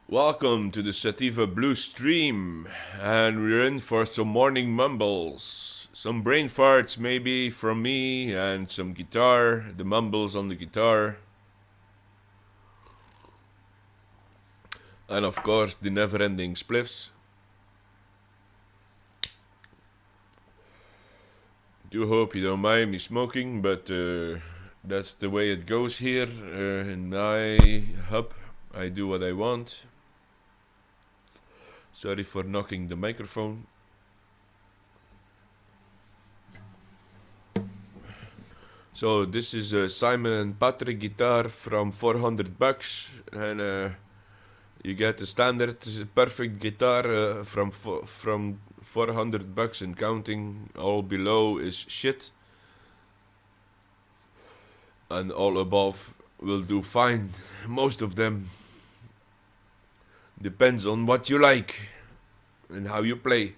Welcome to the Sativa Blue Stream, and we're in for some morning mumbles. Some brain farts maybe from me, and some guitar, the mumbles on the guitar. And of course, the never-ending spliffs. Do hope you don't mind me smoking, but that's the way it goes here in my hub. I do what I want. Sorry for knocking the microphone. So this is a Simon and Patrick guitar from $400, and you get a standard perfect guitar from $400 and counting. All below is shit, and all above will do fine. Most of them. Depends on what you like and how you play.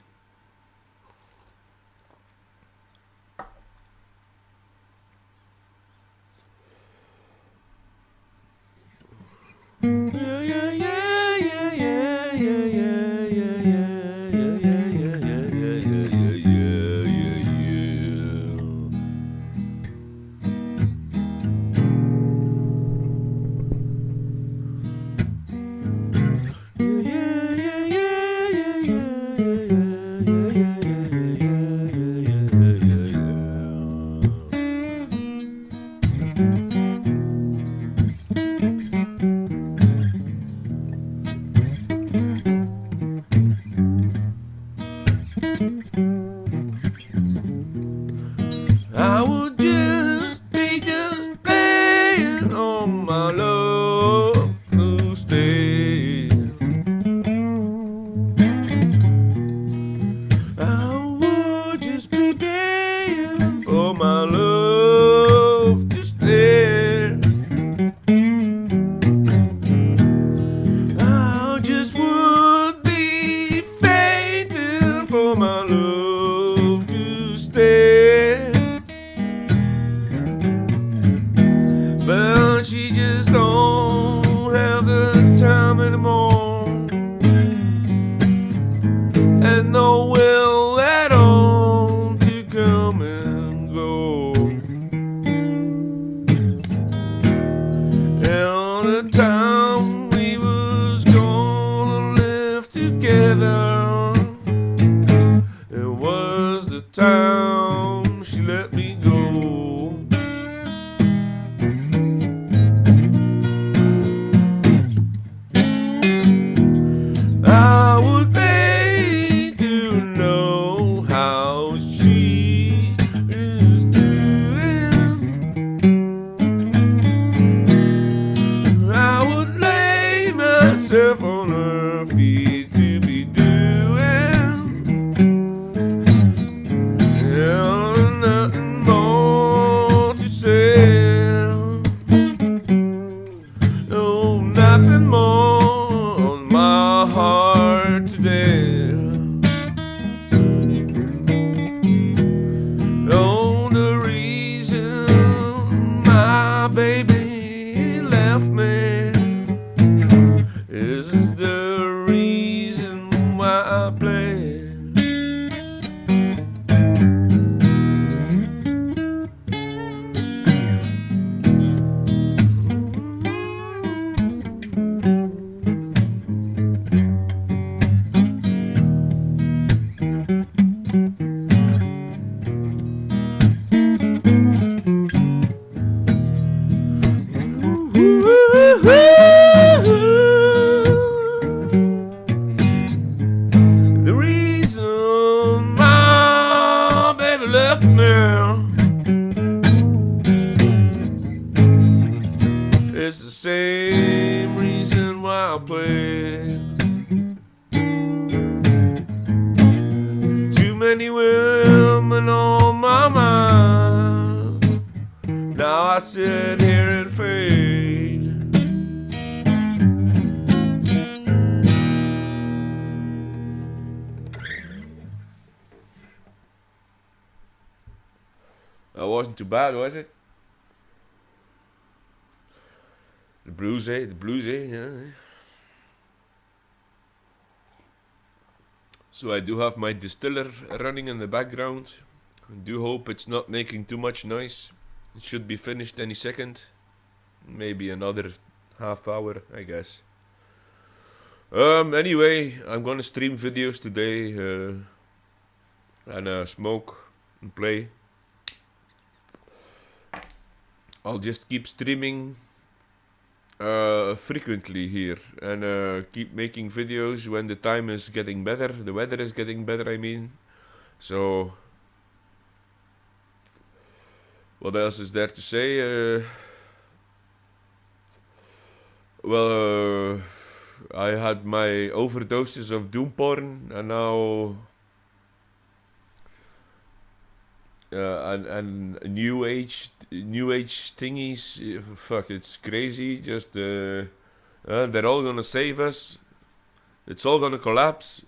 I would just be playing on my love to stay. I would just be playing for my love to stay. I just would be fainting for my love to stay. But she just don't have the time anymore, and no will at all to come and go. And all the time we was gonna live together, it was the time she let me go. I would pay to know how she is doing. I would lay myself on her feet to be doing. Yeah, nothing more to say. No, nothing more on my heart today. Oh, the reason my baby left me is the reason why I play. The reason my baby left me is the same reason why I play. Too many women on my mind. Now I sit here and fade. That wasn't too bad, was it? The blues, eh? The blues, eh? Yeah. So I do have my distiller running in the background. I do hope it's not making too much noise. It should be finished any second. Maybe another half hour, I guess. Anyway, I'm gonna stream videos today and smoke and play. I'll just keep streaming frequently here and keep making videos when the time is getting better, the weather is getting better, I mean. So, what else is there to say? Well, I had my overdoses of doom porn, and now and new age thingies. Fuck, it's crazy. Just they're all gonna save us. It's all gonna collapse.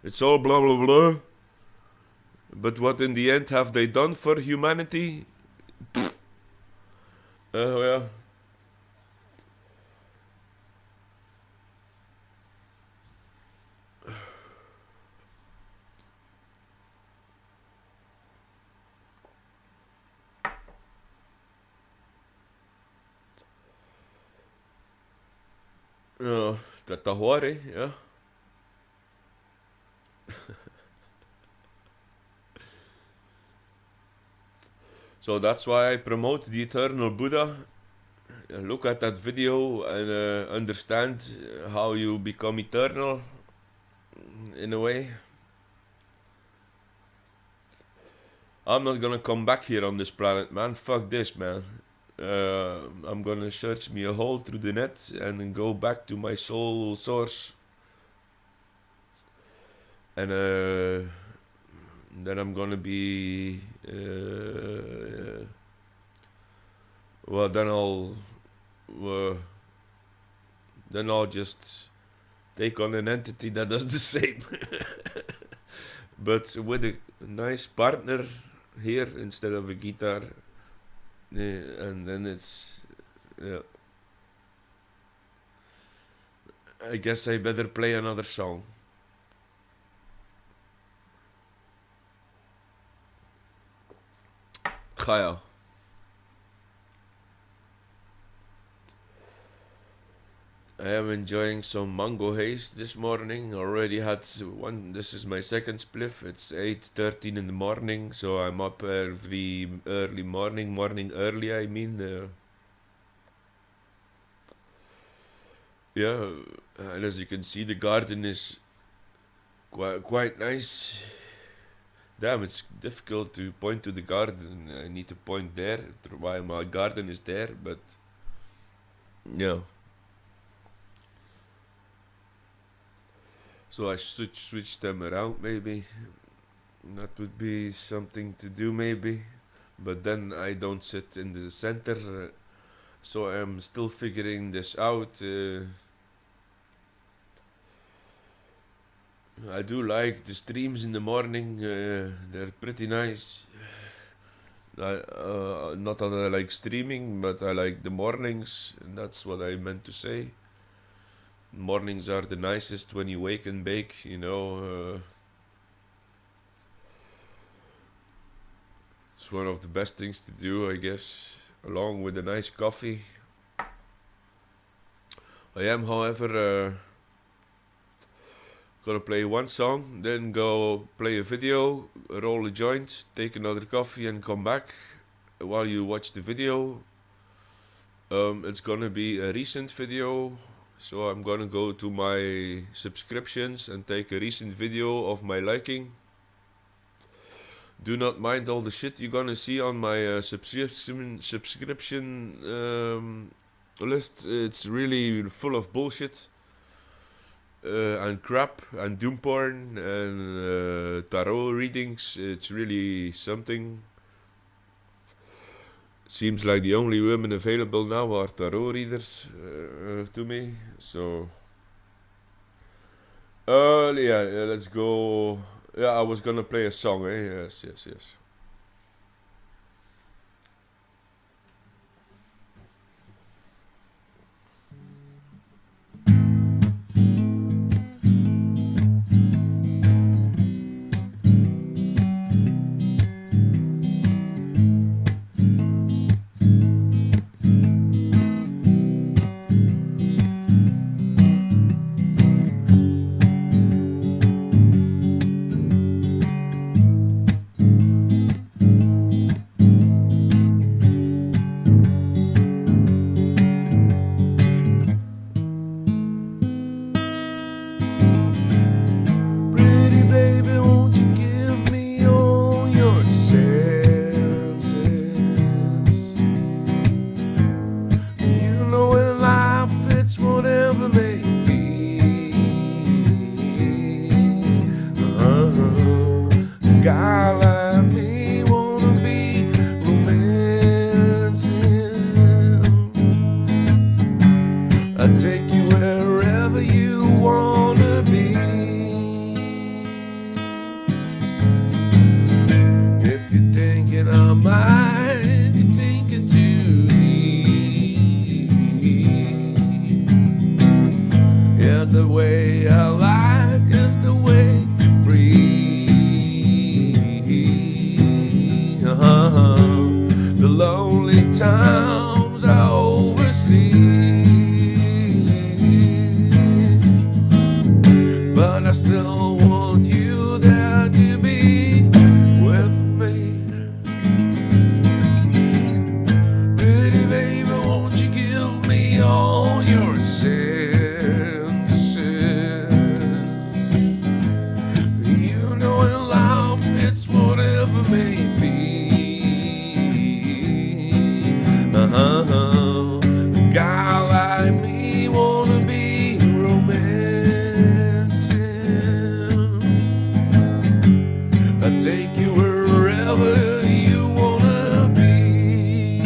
It's all blah blah blah. But what in the end have they done for humanity? Well, dat hoor, yeah. So that's why I promote the Eternal Buddha. Look at that video and understand how you become eternal in a way. I'm not gonna come back here on this planet, man. Fuck this, man. I'm gonna search me a hole through the net and then go back to my soul source. And then I'm gonna be. Well, then I'll just take on an entity that does the same, but with a nice partner here instead of a guitar, and then it's. Yeah. I guess I better play another song. Ga ja. I am enjoying some mango haze this morning. Already had one. This is my second spliff. It's 8:13 in the morning, so I'm up every early morning. Morning early, I mean. Yeah, and as you can see, the garden is quite nice. Damn, it's difficult to point to the garden. I need to point there, while my garden is there, but yeah. So I should switch them around, maybe. That would be something to do, maybe. But then I don't sit in the center, so I'm still figuring this out. I do like the streams in the morning, they're pretty nice. Not that I like streaming, but I like the mornings, and that's what I meant to say. Mornings are the nicest when you wake and bake, you know. It's one of the best things to do, I guess, along with a nice coffee. I am, however, gonna play one song, then go play a video, roll a joint, take another coffee, and come back. While you watch the video, it's gonna be a recent video, so I'm gonna go to my subscriptions and take a recent video of my liking. Do not mind all the shit you're gonna see on my subscription list. It's really full of bullshit and crap and doom porn and tarot readings. It's really something. Seems like the only women available now are tarot readers to me. So, yeah, let's go. Yeah, I was gonna play a song, eh? Yes. wherever you wanna be.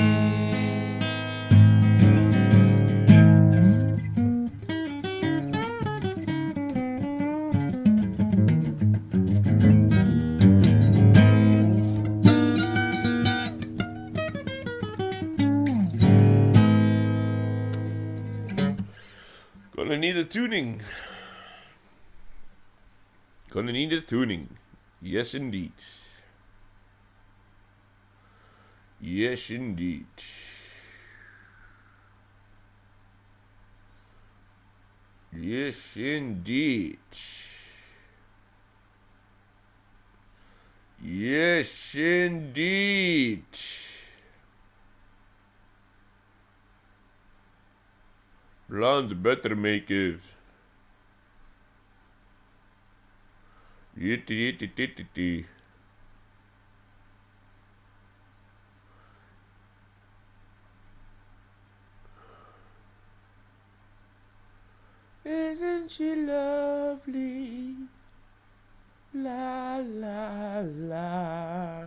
Gonna need a tuning. Gonna need a tuning. Yes, indeed. Yes, indeed. Yes, indeed. Yes, indeed. Blonde better make it. Yitty yitty titty titty. Isn't she lovely? La la la.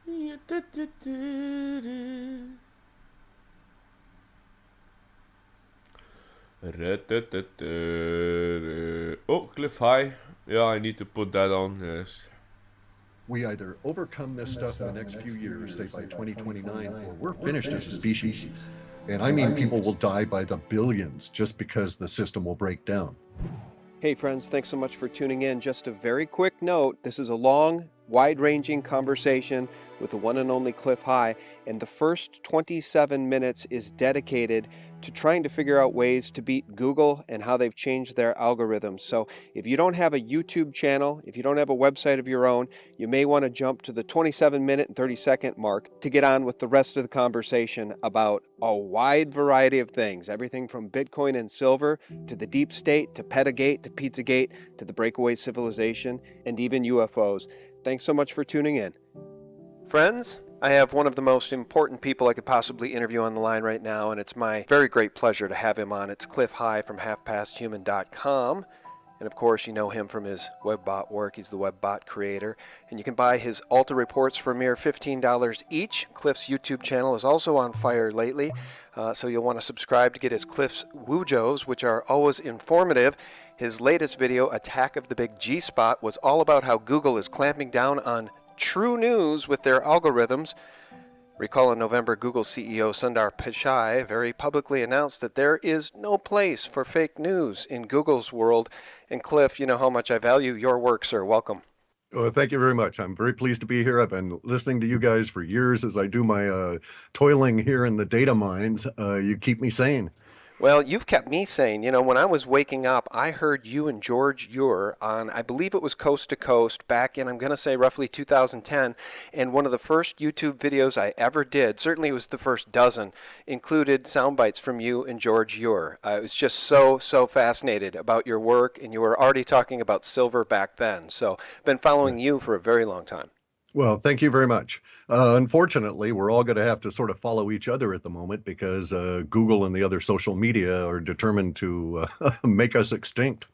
Yeah, da, da, da, da. Oh, Cliff High. Yeah, I need to put that on, yes. We either overcome this stuff in the next few years, say by 2029, or we're finished as a species. And I mean, people will die by the billions just because the system will break down. Hey friends, thanks so much for tuning in. Just a very quick note, this is a long, wide-ranging conversation with the one and only Cliff High, and the first 27 minutes is dedicated to trying to figure out ways to beat Google and how they've changed their algorithms. So if you don't have a YouTube channel, if you don't have a website of your own, you may want to jump to the 27-minute and 30-second mark to get on with the rest of the conversation about a wide variety of things, everything from Bitcoin and silver to the deep state to Petagate to Pizzagate to the breakaway civilization and even UFOs. Thanks so much for tuning in. Friends, I have one of the most important people I could possibly interview on the line right now, and it's my very great pleasure to have him on. It's Cliff High from halfpasthuman.com. And of course, you know him from his WebBot work. He's the WebBot creator. And you can buy his Alta reports for a mere $15 each. Cliff's YouTube channel is also on fire lately, so you'll want to subscribe to get his Cliff's Woojos, which are always informative. His latest video, Attack of the Big G Spot, was all about how Google is clamping down on true news with their algorithms. Recall in November, Google CEO Sundar Pichai very publicly announced that there is no place for fake news in Google's world. And Cliff, you know how much I value your work, sir. Welcome. Oh, thank you very much. I'm very pleased to be here. I've been listening to you guys for years as I do my toiling here in the data mines. You keep me sane. Well, you've kept me sane. You know, when I was waking up, I heard you and George Ure on, I believe it was Coast to Coast, back in, I'm going to say, roughly 2010. And one of the first YouTube videos I ever did, certainly it was the first dozen, included sound bites from you and George Ure. I was just so fascinated about your work, and you were already talking about silver back then. So I've been following you for a very long time. Well, thank you very much. Unfortunately, we're all going to have to sort of follow each other at the moment because Google and the other social media are determined to make us extinct.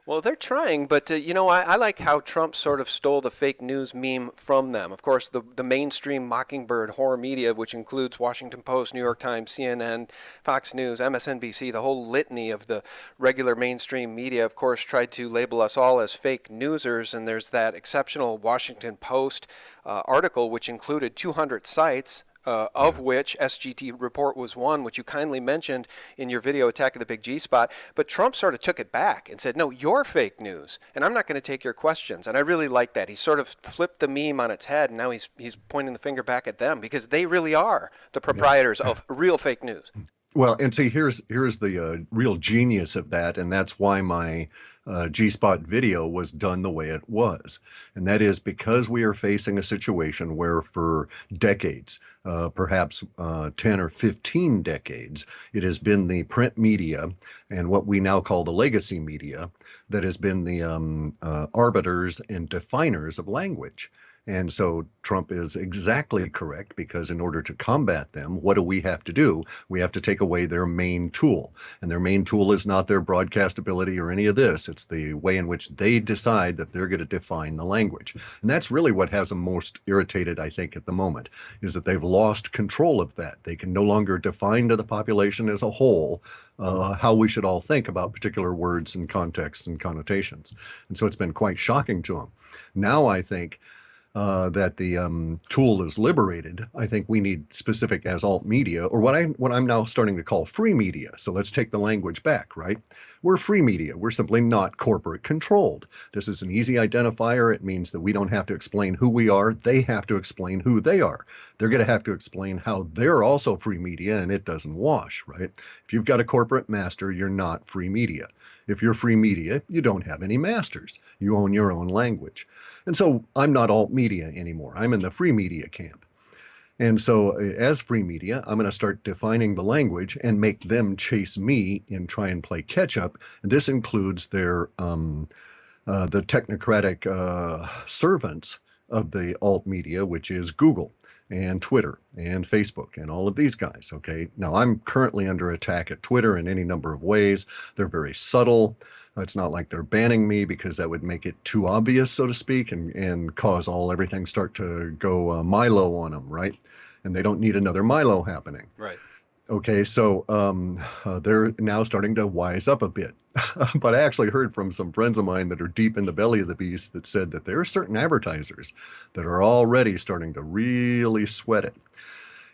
Well, they're trying, but you know, I like how Trump sort of stole the fake news meme from them. Of course, the mainstream mockingbird horror media, which includes Washington Post, New York Times, CNN, Fox News, MSNBC, the whole litany of the regular mainstream media, of course, tried to label us all as fake newsers. And there's that exceptional Washington Post article, which included 200 sites, of which SGT report was one, which you kindly mentioned in your video, Attack of the Big G Spot. But Trump sort of took it back and said, no, you're fake news, and I'm not going to take your questions. And I really like that. He sort of flipped the meme on its head, and now he's pointing the finger back at them because they really are the proprietors of real fake news. Well, and see, here's the real genius of that, and that's why my G-Spot video was done the way it was. And that is because we are facing a situation where for decades, perhaps 10 or 15 decades, it has been the print media and what we now call the legacy media that has been the arbiters and definers of language. And so Trump is exactly correct, because in order to combat them, what do we have to do? We have to take away their main tool. And their main tool is not their broadcastability or any of this. It's the way in which they decide that they're going to define the language. And that's really what has them most irritated, I think, at the moment, is that they've lost control of that. They can no longer define to the population as a whole how we should all think about particular words and contexts and connotations. And so it's been quite shocking to them. Now I think that the tool is liberated. I think we need specific as alt media, or what I'm now starting to call free media. So let's take the language back, right? We're free media. We're simply not corporate controlled. This is an easy identifier. It means that we don't have to explain who we are. They have to explain who they are. They're going to have to explain how they're also free media, and it doesn't wash, right? If you've got a corporate master, you're not free media. If you're free media, you don't have any masters. You own your own language. And so I'm not alt media anymore. I'm in the free media camp. And so as free media, I'm going to start defining the language and make them chase me and try and play catch up. And this includes their the technocratic servants of the alt media, which is Google and Twitter and Facebook and all of these guys. Okay. Now I'm currently under attack at Twitter in any number of ways. They're very subtle. It's not like they're banning me, because that would make it too obvious, so to speak, and cause everything start to go Milo on them, right? And they don't need another Milo happening. Right. Okay, so they're now starting to wise up a bit. But I actually heard from some friends of mine that are deep in the belly of the beast that said that there are certain advertisers that are already starting to really sweat it.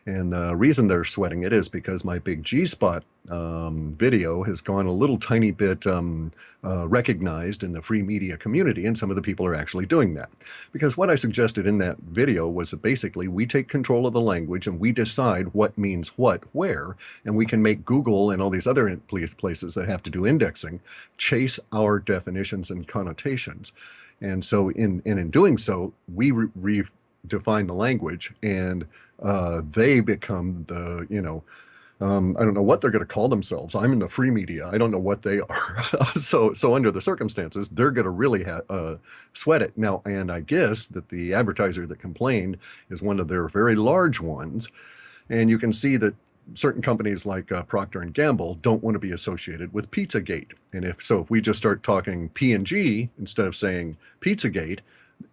And the reason they're sweating it is because my big G-spot video has gone a little tiny bit recognized in the free media community, and some of the people are actually doing that. Because what I suggested in that video was that basically we take control of the language and we decide what means what, where, and we can make Google and all these other places that have to do indexing chase our definitions and connotations. And so in doing so, we redefine the language, and they become the, I don't know what they're going to call themselves. I'm in the free media. I don't know what they are. So under the circumstances, they're going to really sweat it. Now, and I guess that the advertiser that complained is one of their very large ones. And you can see that certain companies like Procter & Gamble don't want to be associated with Pizzagate. And if we just start talking P&G instead of saying Pizzagate,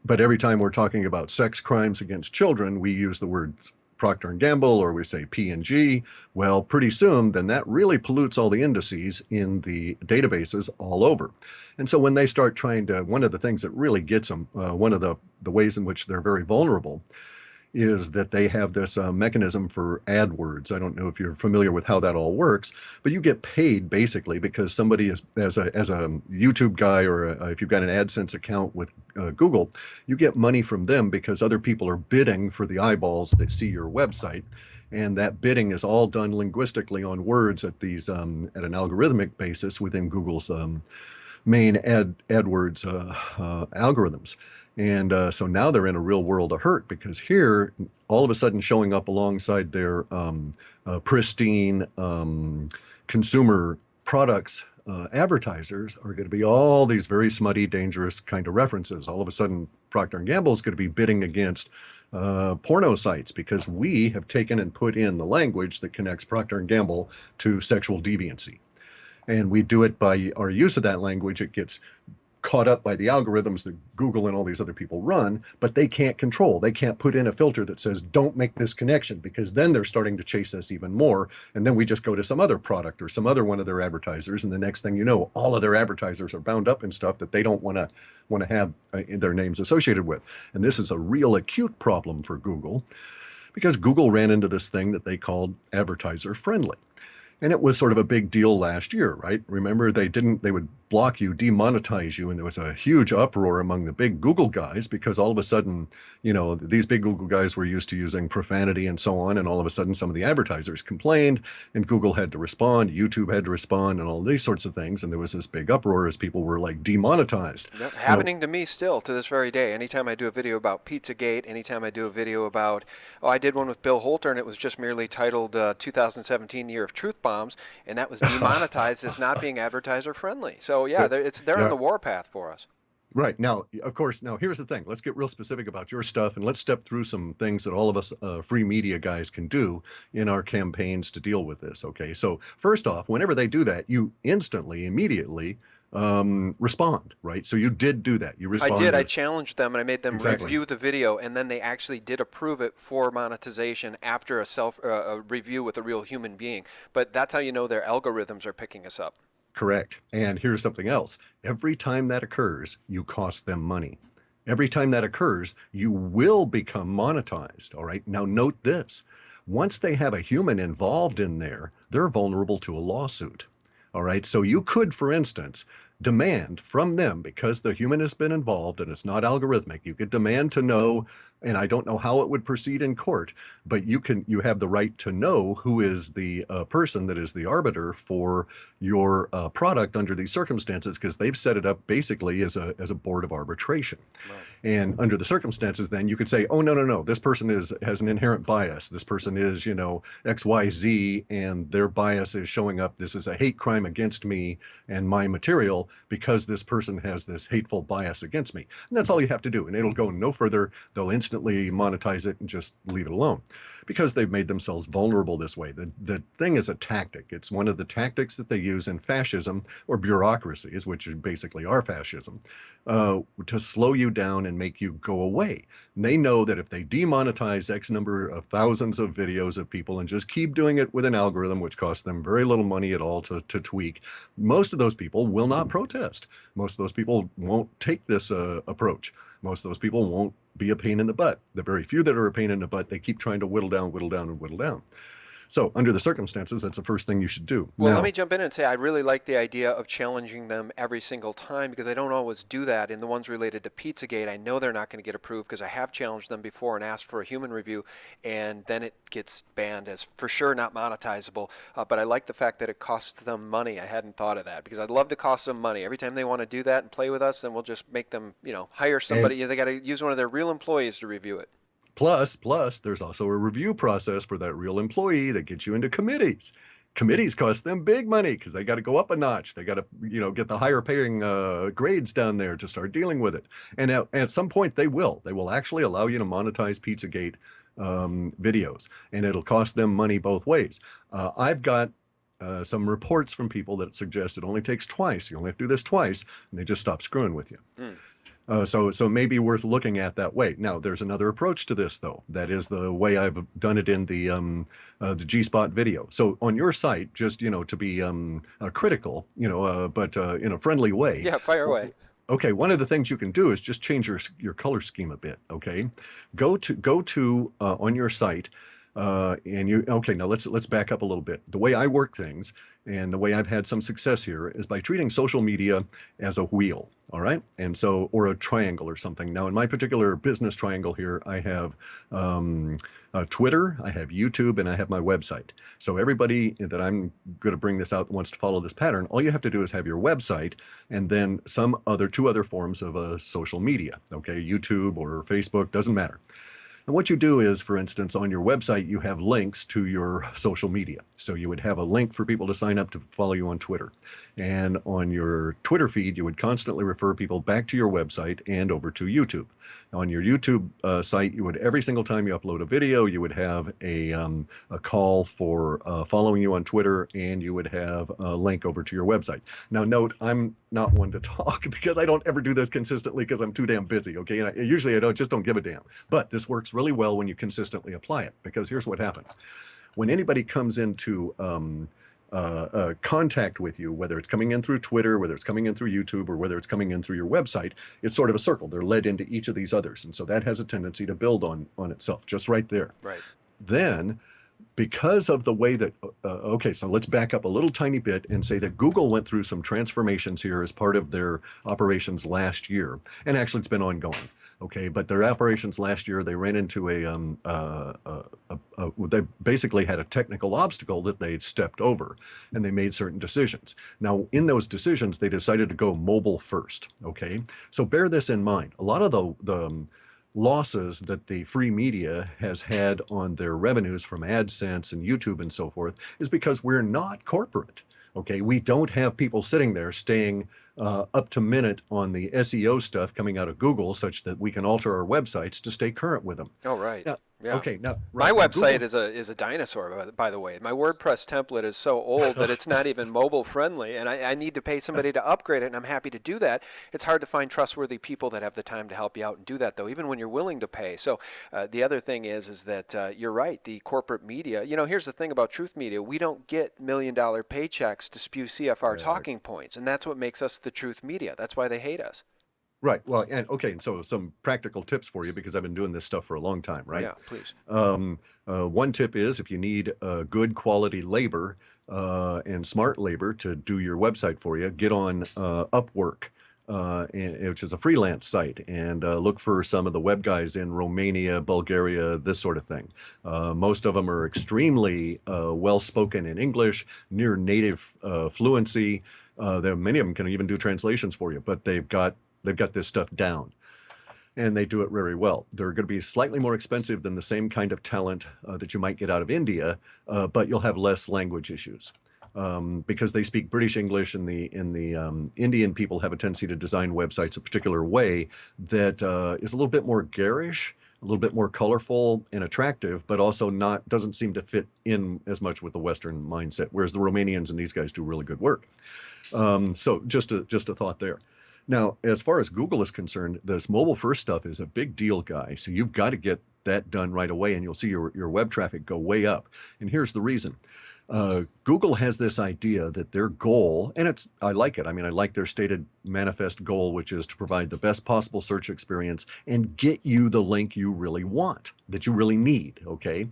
but every time we're talking about sex crimes against children, we use the words Procter & Gamble, or we say P&G, well, pretty soon, then that really pollutes all the indices in the databases all over. And so when they start trying to, one of the things that really gets them, one of the ways in which they're very vulnerable, is that they have this mechanism for AdWords. I don't know if you're familiar with how that all works, but you get paid basically because somebody is, as a YouTube guy, or if you've got an AdSense account with Google, you get money from them because other people are bidding for the eyeballs that see your website. And that bidding is all done linguistically on words at these at an algorithmic basis within Google's main AdWords algorithms. And so now they're in a real world of hurt, because here, all of a sudden showing up alongside their pristine consumer products advertisers are going to be all these very smutty, dangerous kind of references. All of a sudden, Procter & Gamble is going to be bidding against porno sites, because we have taken and put in the language that connects Procter & Gamble to sexual deviancy. And we do it by our use of that language. It gets caught up by the algorithms that Google and all these other people run, but they can't control. They can't put in a filter that says, don't make this connection, because then they're starting to chase us even more. And then we just go to some other product or some other one of their advertisers. And the next thing you know, all of their advertisers are bound up in stuff that they don't want to have their names associated with. And this is a real acute problem for Google, because Google ran into this thing that they called advertiser friendly. And it was sort of a big deal last year, right? Remember, they would block you, demonetize you, and there was a huge uproar among the big Google guys, because all of a sudden, these big Google guys were used to using profanity and so on, and all of a sudden some of the advertisers complained, and Google had to respond, YouTube had to respond, and all these sorts of things, and there was this big uproar as people were like demonetized. Yep, happening to me still to this very day. Anytime I do a video about Pizzagate, anytime I do a video about, I did one with Bill Holter, and it was just merely titled 2017 Year of Truth Bombs, and that was demonetized as not being advertiser friendly. So yeah, they're on the warpath for us. Right. Now, of course, now here's the thing. Let's get real specific about your stuff and let's step through some things that all of us free media guys can do in our campaigns to deal with this. Okay. So, first off, whenever they do that, you instantly, immediately respond, right? So, you did do that. You I did. I responded. challenged them and I made them Exactly. review the video, and then they actually did approve it for monetization after a review with a real human being. But that's how you know their algorithms are picking us up. Correct. And here's something else. Every time that occurs, you cost them money. Every time that occurs, you will become monetized. All right. Now, note this. Once they have a human involved in there, they're vulnerable to a lawsuit. All right. So you could, for instance, demand from them, because the human has been involved and it's not algorithmic, you could demand to know, and I don't know how it would proceed in court, but you have the right to know who is the person that is the arbiter for your product under these circumstances, because they've set it up basically as a board of arbitration. Wow. And under the circumstances, then you could say, oh, no, this person has an inherent bias. This person is, XYZ, and their bias is showing up. This is a hate crime against me and my material because this person has this hateful bias against me. And that's all you have to do. And it'll go no further. They'll instantly monetize it and just leave it alone because they've made themselves vulnerable this way. The thing is a tactic. It's one of the tactics that they use in fascism or bureaucracies, which basically are fascism, to slow you down and make you go away. And they know that if they demonetize X number of thousands of videos of people and just keep doing it with an algorithm, which costs them very little money at all to tweak, most of those people will not protest. Most of those people won't take this approach. Most of those people won't be a pain in the butt. The very few that are a pain in the butt, they keep trying to whittle down, and whittle down. So under the circumstances, that's the first thing you should do. Well, now, let me jump in and say I really like the idea of challenging them every single time, because I don't always do that. In the ones related to Pizzagate, I know they're not going to get approved because I have challenged them before and asked for a human review, and then it gets banned as for sure not monetizable. But I like the fact that it costs them money. I hadn't thought of that, because I'd love to cost them money. Every time they want to do that and play with us, then we'll just make them, hire somebody. They got to use one of their real employees to review it. Plus, there's also a review process for that real employee that gets you into committees. Committees cost them big money because they got to go up a notch. They got to, get the higher paying grades down there to start dealing with it. And at some point, they will. They will actually allow you to monetize Pizzagate videos, and it'll cost them money both ways. I've got some reports from people that suggest it only takes twice. You only have to do this twice, and they just stop screwing with you. So maybe worth looking at that way. Now, there's another approach to this, though. That is the way I've done it in the G-Spot video. So on your site, just, to be critical, but in a friendly way. Yeah, fire away. Okay, one of the things you can do is just change your color scheme a bit. Okay, go to on your site. Now let's back up a little bit. The way I work things and the way I've had some success here is by treating social media as a wheel. All right. And so, or a triangle or something. Now, in my particular business triangle here, I have Twitter, I have YouTube, and I have my website. So everybody that I'm going to bring this out that wants to follow this pattern, all you have to do is have your website and then two other forms of social media. Okay. YouTube or Facebook, doesn't matter. And what you do is, for instance, on your website, you have links to your social media. So you would have a link for people to sign up to follow you on Twitter. And on your Twitter feed, you would constantly refer people back to your website and over to YouTube. On your YouTube site, you would, every single time you upload a video, you would have a call for following you on Twitter, and you would have a link over to your website. Now, note, I'm not one to talk because I don't ever do this consistently because I'm too damn busy, okay? And usually I just don't give a damn. But this works really well when you consistently apply it, because here's what happens. When anybody comes into contact with you, whether it's coming in through Twitter, whether it's coming in through YouTube, or whether it's coming in through your website, it's sort of a circle. They're led into each of these others. And so that has a tendency to build on itself, just right there. Right. Then, because of the way that, so let's back up a little tiny bit and say that Google went through some transformations here as part of their operations last year. And actually, it's been ongoing. Okay, but their operations last year, they ran into they basically had a technical obstacle that they stepped over, and they made certain decisions. Now, in those decisions, they decided to go mobile first. Okay, so bear this in mind. A lot of the losses that the free media has had on their revenues from AdSense and YouTube and so forth is because we're not corporate. Okay, we don't have people sitting there staying up to minute on the SEO stuff coming out of Google, such that we can alter our websites to stay current with them. Oh, right. Now, Yeah. okay, now My right now website Google. is a dinosaur, by the way. My WordPress template is so old that it's not even mobile friendly, and I need to pay somebody to upgrade it, and I'm happy to do that. It's hard to find trustworthy people that have the time to help you out and do that, though, even when you're willing to pay. So the other thing is that you're right. The corporate media. Here's the thing about Truth Media: we don't get $1 million paychecks to spew CFR Right. talking points, and that's what makes us the Truth Media. That's why they hate us. Right. Well, and okay, and so some practical tips for you because I've been doing this stuff for a long time, right? Yeah, please. One tip is if you need good quality labor and smart labor to do your website for you, get on Upwork, which is a freelance site, and look for some of the web guys in Romania, Bulgaria, this sort of thing. Most of them are extremely well spoken in English, near native fluency. Many of them can even do translations for you, but they've got this stuff down and they do it very well. They're going to be slightly more expensive than the same kind of talent that you might get out of India, but you'll have less language issues because they speak British English, and the Indian people have a tendency to design websites a particular way that is a little bit more garish, a little bit more colorful and attractive, but also doesn't seem to fit in as much with the Western mindset. Whereas the Romanians and these guys do really good work. So just a thought there. Now, as far as Google is concerned, this mobile first stuff is a big deal, guy. So you've got to get that done right away, and you'll see your web traffic go way up. And here's the reason. Google has this idea that their goal, and I like it. I mean, I like their stated manifest goal, which is to provide the best possible search experience and get you the link you really want, that you really need. Okay.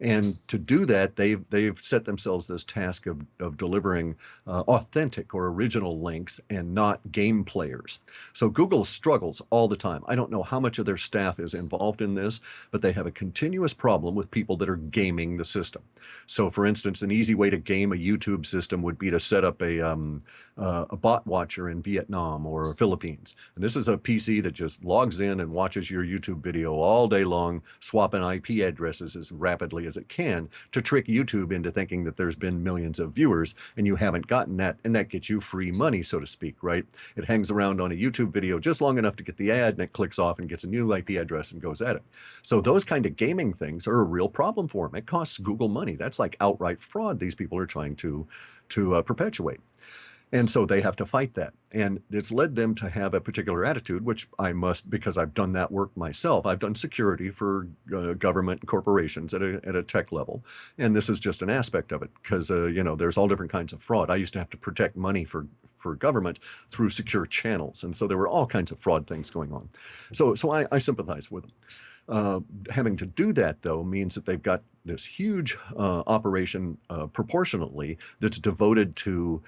And to do that, they've set themselves this task of delivering authentic or original links and not game players. So Google struggles all the time. I don't know how much of their staff is involved in this, but they have a continuous problem with people that are gaming the system. So, for instance, an easy way to game a YouTube system would be to set up a bot watcher in Vietnam or Philippines. And this is a PC that just logs in and watches your YouTube video all day long, swapping IP addresses as rapidly as it can to trick YouTube into thinking that there's been millions of viewers and you haven't gotten that. And that gets you free money, so to speak, right? It hangs around on a YouTube video just long enough to get the ad, and it clicks off and gets a new IP address and goes at it. So those kind of gaming things are a real problem for them. It costs Google money. That's like outright fraud these people are trying to perpetuate. And so they have to fight that. And it's led them to have a particular attitude, which I must, because I've done that work myself. I've done security for government corporations at a tech level. And this is just an aspect of it because, there's all different kinds of fraud. I used to have to protect money for government through secure channels. And so there were all kinds of fraud things going on. So I sympathize with them. Having to do that, though, means that they've got this huge operation proportionately that's devoted to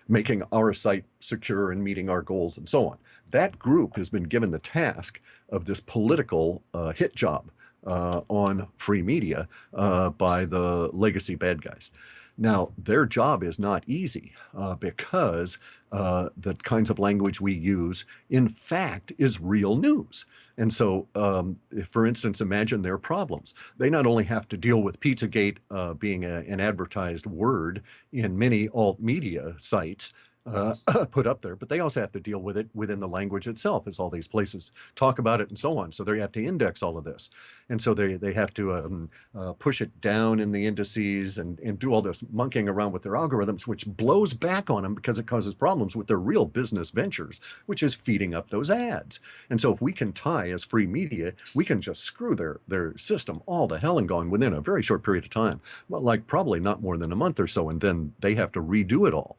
making our site secure and meeting our goals and so on. That group has been given the task of this political hit job on free media by the legacy bad guys. Now, their job is not easy because the kinds of language we use, in fact, is real news. And so, for instance, imagine their problems. They not only have to deal with Pizzagate being an advertised word in many alt media sites put up there, but they also have to deal with it within the language itself, as all these places talk about it and so on. So they have to index all of this. And so they have to push it down in the indices and do all this monkeying around with their algorithms, which blows back on them because it causes problems with their real business ventures, which is feeding up those ads. And so if we can tie as free media, we can just screw their system all to hell and gone within a very short period of time, well, like probably not more than a month or so, and then they have to redo it all.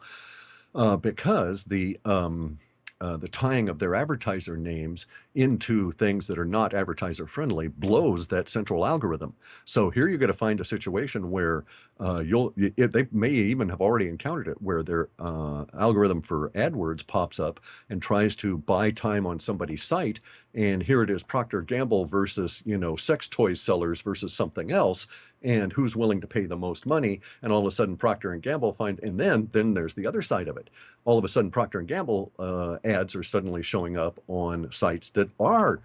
Because the tying of their advertiser names into things that are not advertiser friendly blows that central algorithm. So here you're going to find a situation where they may even have already encountered it, where their algorithm for AdWords pops up and tries to buy time on somebody's site, and here it is Procter & Gamble versus sex toy sellers versus something else, and who's willing to pay the most money. And all of a sudden Procter & Gamble and then there's the other side of it. All of a sudden Procter & Gamble ads are suddenly showing up on sites that are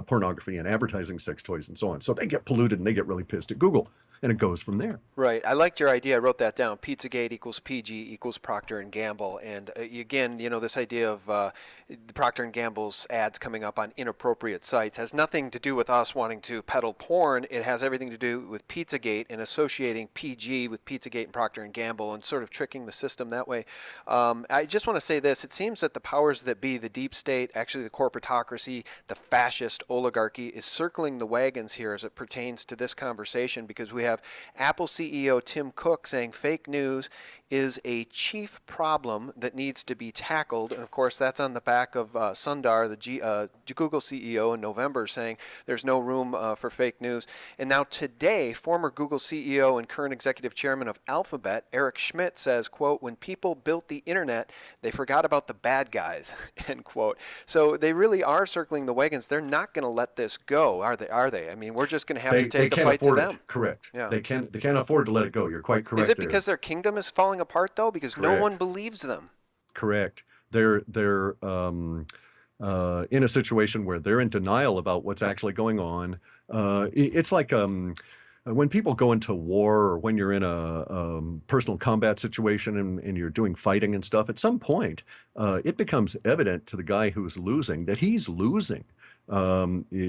pornography and advertising sex toys and so on. So they get polluted and they get really pissed at Google. and it goes from there. Right. I liked your idea. I wrote that down. Pizzagate equals PG equals Procter and Gamble. And again, this idea of the Procter and Gamble's ads coming up on inappropriate sites has nothing to do with us wanting to peddle porn. It has everything to do with Pizzagate and associating PG with Pizzagate and Procter and Gamble and sort of tricking the system that way. I just want to say this. It seems that the powers that be, the deep state, actually the corporatocracy, the fascist oligarchy, is circling the wagons here as it pertains to this conversation, because we have Apple CEO Tim Cook saying fake news is a chief problem that needs to be tackled. And of course, that's on the back of Sundar, the Google CEO, in November, saying there's no room for fake news. And now today, former Google CEO and current executive chairman of Alphabet, Eric Schmidt, says, quote, "When people built the internet, they forgot about the bad guys," end quote. So they really are circling the wagons. They're not going to let this go, are they? I mean, we're just going to have to take the fight to them. Correct. Yeah. They can't afford to let it go. You're quite correct. Is it because their kingdom is falling apart, though? Because no one believes them. Correct. They're in a situation where they're in denial about what's actually going on. It's like when people go into war, or when you're in a personal combat situation and you're doing fighting and stuff, at some point it becomes evident to the guy who's losing that he's losing.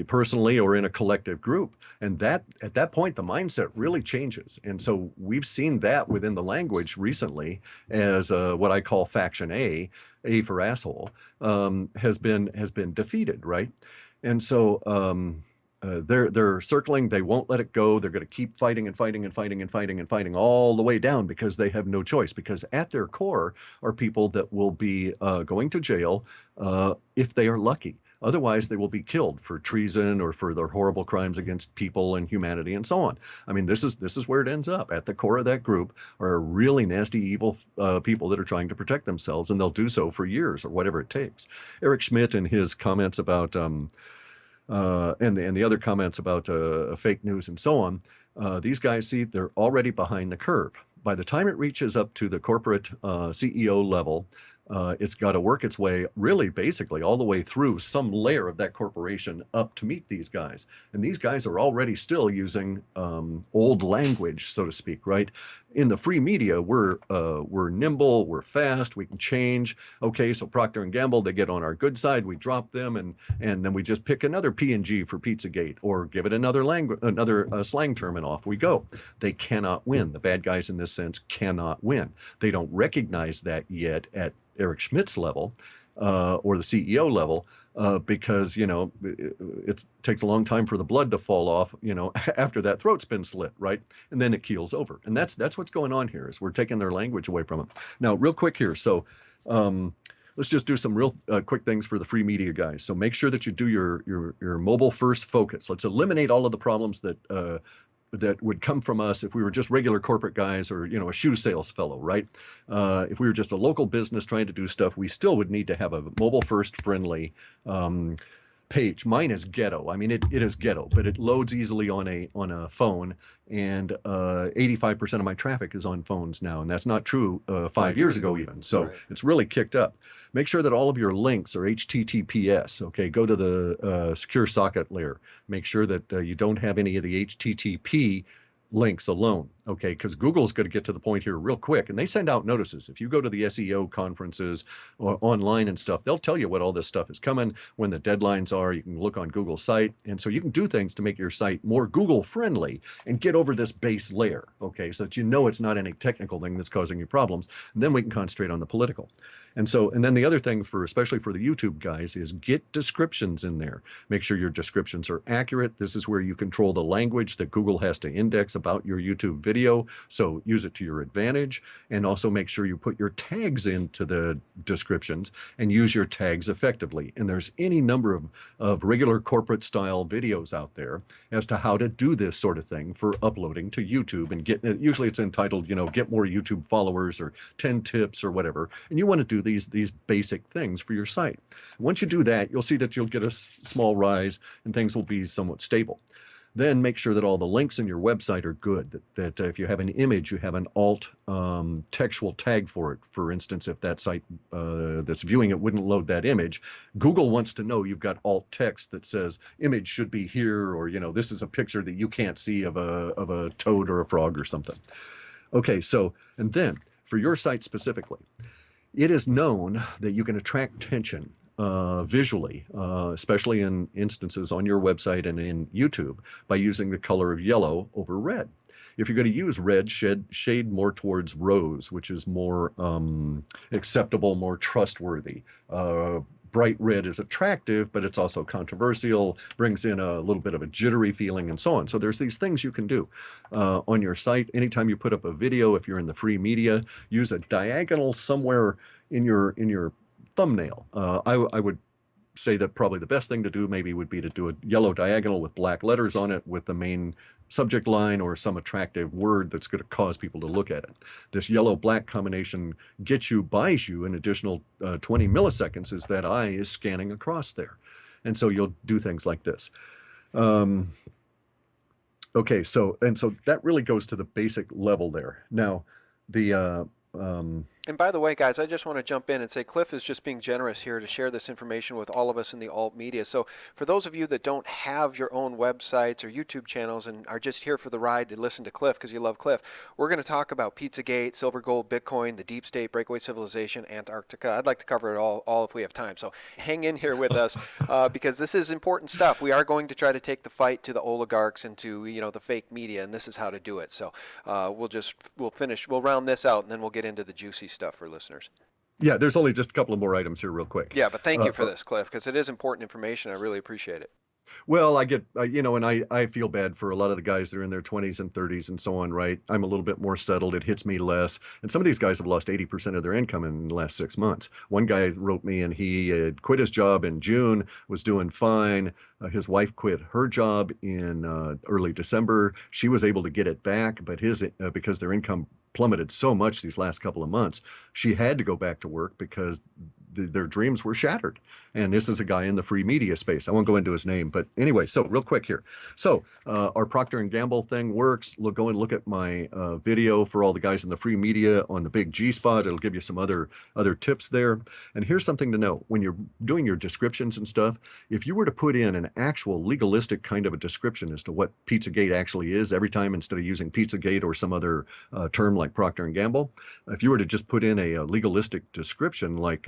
Personally or in a collective group, and that at that point the mindset really changes. And so we've seen that within the language recently as what I call faction A for asshole, has been defeated, right? And so they're circling. They won't let it go. They're going to keep fighting and fighting and fighting and fighting and fighting all the way down, because they have no choice. Because at their core are people that will be going to jail if they are lucky. Otherwise, they will be killed for treason or for their horrible crimes against people and humanity and so on. I mean, this is where it ends up. At the core of that group are really nasty, evil people that are trying to protect themselves, and they'll do so for years or whatever it takes. Eric Schmidt, in his comments about and the other comments about fake news and so on, these guys, see, they're already behind the curve. By the time it reaches up to the corporate CEO level, it's got to work its way, really, basically, all the way through some layer of that corporation up to meet these guys. And these guys are already still using old language, so to speak, right? In the free media, we're nimble, we're fast, we can change. Okay, so Procter and Gamble, they get on our good side, we drop them, and then we just pick another P&G for Pizzagate, or give it another slang term, and off we go. They cannot win. The bad guys in this sense cannot win. They don't recognize that yet at Eric Schmidt's level or the CEO level, because it takes a long time for the blood to fall off, after that throat's been slit, right? And then it keels over. And that's what's going on here, is we're taking their language away from them. Now, real quick here, so let's just do some real quick things for the free media guys. So make sure that you do your mobile first focus. Let's eliminate all of the problems that would come from us if we were just regular corporate guys, or a shoe sales fellow, right? If we were just a local business trying to do stuff, we still would need to have a mobile first friendly page. Mine is ghetto. I mean, it is ghetto, but it loads easily on a phone, and 85% of my traffic is on phones now, and that's not true 5 years ago even. So Right. it's really kicked up. Make sure that all of your links are HTTPS. Okay, go to the secure socket layer. Make sure that you don't have any of the HTTP links alone, okay? Because Google's going to get to the point here real quick, and they send out notices. If you go to the SEO conferences or online and stuff, they'll tell you what all this stuff is coming, when the deadlines are. You can look on Google's site, and so you can do things to make your site more Google friendly and get over this base layer, okay? So that it's not any technical thing that's causing you problems. And then we can concentrate on the political. And then the other thing, especially for the YouTube guys, is get descriptions in there. Make sure your descriptions are accurate. This is where you control the language that Google has to index about your YouTube video. So use it to your advantage. And also make sure you put your tags into the descriptions and use your tags effectively. And there's any number of regular corporate style videos out there as to how to do this sort of thing for uploading to YouTube, and usually it's entitled, get more YouTube followers, or 10 tips or whatever. And you want to do these basic things for your site. Once you do that, you'll see that you'll get a small rise and things will be somewhat stable. Then make sure that all the links in your website are good, that if you have an image, you have an alt textual tag for it. For instance, if that site that's viewing it wouldn't load that image, Google wants to know you've got alt text that says image should be here, or, this is a picture that you can't see of a toad or a frog or something. Okay, so, and then for your site specifically, it is known that you can attract attention visually, especially in instances on your website and in YouTube, by using the color of yellow over red. If you're going to use red, shade more towards rose, which is more acceptable, more trustworthy. Bright red is attractive, but it's also controversial, brings in a little bit of a jittery feeling, and so on. So there's these things you can do on your site. Anytime you put up a video, if you're in the free media, use a diagonal somewhere in your thumbnail. I would say that probably the best thing to do maybe would be to do a yellow diagonal with black letters on it with the main subject line or some attractive word that's going to cause people to look at it. This yellow-black combination buys you an additional 20 milliseconds as that eye is scanning across there. And so you'll do things like this. Okay, so that really goes to the basic level there. Now, and by the way, guys, I just want to jump in and say Cliff is just being generous here to share this information with all of us in the alt media. So for those of you that don't have your own websites or YouTube channels and are just here for the ride to listen to Cliff because you love Cliff, we're going to talk about Pizzagate, Silver Gold, Bitcoin, the Deep State, Breakaway Civilization, Antarctica. I'd like to cover it all if we have time. So hang in here with us because this is important stuff. We are going to try to take the fight to the oligarchs and to the fake media, and this is how to do it. So we'll round this out and then we'll get into the juicy stuff for listeners. Yeah, there's only just a couple of more items here real quick. Yeah, but thank you for this, Cliff, because it is important information. I really appreciate it. Well, I get, and I feel bad for a lot of the guys that are in their 20s and 30s and so on, right? I'm a little bit more settled. It hits me less. And some of these guys have lost 80% of their income in the last 6 months. One guy wrote me and he had quit his job in June, was doing fine. His wife quit her job in early December. She was able to get it back, but because their income plummeted so much these last couple of months, she had to go back to work because their dreams were shattered. And this is a guy in the free media space. I won't go into his name, but anyway, so real quick here. So our Procter & Gamble thing works. Go and look at my video for all the guys in the free media on the big G-Spot. It'll give you some other tips there. And here's something to know. When you're doing your descriptions and stuff, if you were to put in an actual legalistic kind of a description as to what Pizzagate actually is every time, instead of using Pizzagate or some other term like Procter & Gamble, if you were to just put in a legalistic description like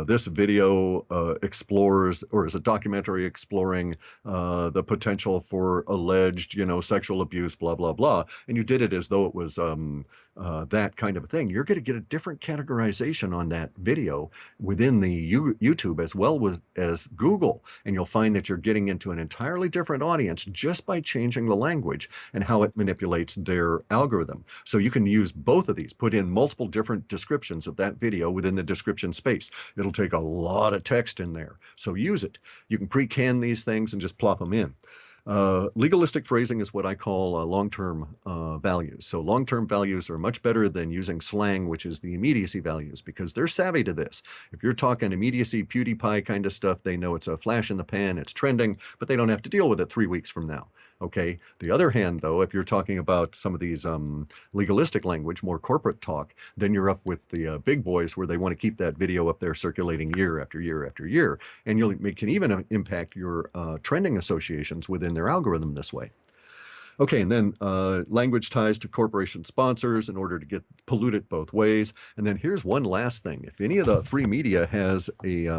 this video explores, or is a documentary exploring the potential for alleged, sexual abuse, blah, blah, blah, and you did it as though it was that kind of a thing, you're going to get a different categorization on that video within the YouTube as well as Google. And you'll find that you're getting into an entirely different audience just by changing the language and how it manipulates their algorithm. So you can use both of these, put in multiple different descriptions of that video within the description space. It'll take a lot of text in there. So use it. You can pre-can these things and just plop them in. Legalistic phrasing is what I call long-term values. So long-term values are much better than using slang, which is the immediacy values, because they're savvy to this. If you're talking immediacy, PewDiePie kind of stuff, they know it's a flash in the pan, it's trending, but they don't have to deal with it 3 weeks from now. Okay. The other hand, though, if you're talking about some of these legalistic language, more corporate talk, then you're up with the big boys where they want to keep that video up there circulating year after year after year. And it can even impact your trending associations within their algorithm this way. Okay, and then language ties to corporation sponsors in order to get polluted both ways. And then here's one last thing. If any of the free media has a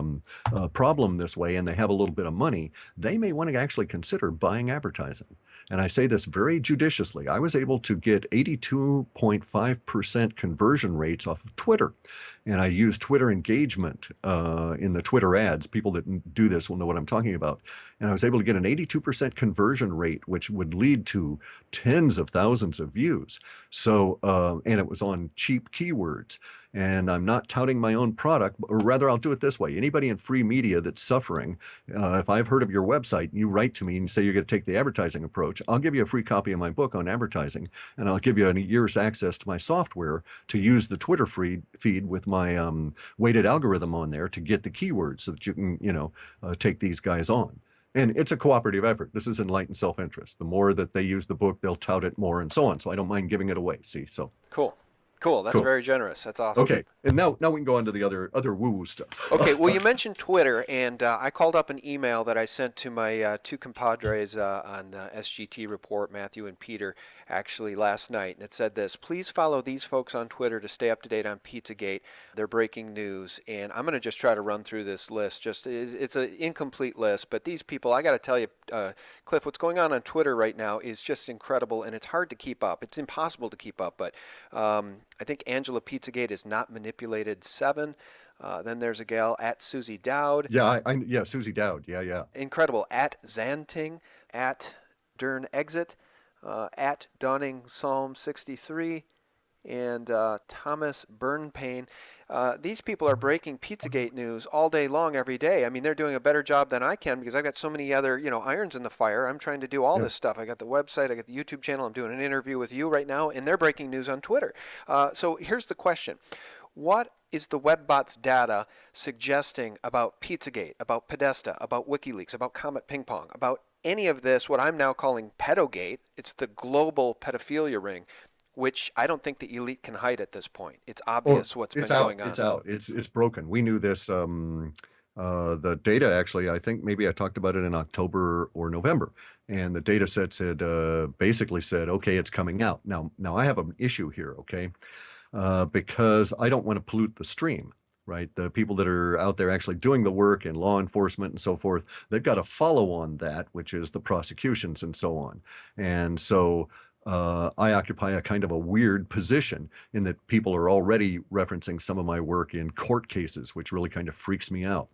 problem this way and they have a little bit of money, they may want to actually consider buying advertising. And I say this very judiciously. I was able to get 82.5% conversion rates off of Twitter. And I use Twitter engagement in the Twitter ads. People that do this will know what I'm talking about. And I was able to get an 82% conversion rate, which would lead to tens of thousands of views. So, and it was on cheap keywords. And I'm not touting my own product, or rather I'll do it this way. Anybody in free media that's suffering, if I've heard of your website, you write to me and say you're going to take the advertising approach, I'll give you a free copy of my book on advertising, and I'll give you a year's access to my software to use the Twitter feed with my weighted algorithm on there to get the keywords so that you can, take these guys on. And it's a cooperative effort. This is enlightened self-interest. The more that they use the book, they'll tout it more and so on. So I don't mind giving it away. See, so Cool. Cool. That's cool. very generous. That's awesome. Okay, and now we can go on to the other woo-woo stuff. Okay, well, you mentioned Twitter, and I called up an email that I sent to my two compadres on SGT Report, Matthew and Peter, actually last night, and it said this: please follow these folks on Twitter to stay up to date on Pizzagate. They're breaking news, and I'm going to just try to run through this list. Just it's an incomplete list, but these people, I got to tell you, Cliff, what's going on Twitter right now is just incredible, and it's hard to keep up. It's impossible to keep up, but I think Angela Pizzagate is not manipulated 7. Then there's a gal at Susie Dowd. Yeah, yeah, Susie Dowd. Yeah. Incredible. At Zanting, at Dern Exit, at Dawning Psalm 63, and Thomas Burnpain. These people are breaking Pizzagate news all day long, every day. I mean, they're doing a better job than I can because I've got so many other, irons in the fire. I'm trying to do all this stuff. I got the website, I got the YouTube channel. I'm doing an interview with you right now, and they're breaking news on Twitter. So here's the question. What is the WebBot's data suggesting about Pizzagate, about Podesta, about WikiLeaks, about Comet Ping Pong, about any of this, what I'm now calling Pedogate? It's the global pedophilia ring, which I don't think the elite can hide at this point. It's obvious what's been going on. It's out. It's broken. We knew this. The data, actually, I think maybe I talked about it in October or November, and the data sets had basically said, okay, it's coming out. Now I have an issue here, okay, because I don't want to pollute the stream. Right, the people that are out there actually doing the work in law enforcement and so forth, they've got to follow on that, which is the prosecutions and so on. And so I occupy a kind of a weird position in that people are already referencing some of my work in court cases, which really kind of freaks me out.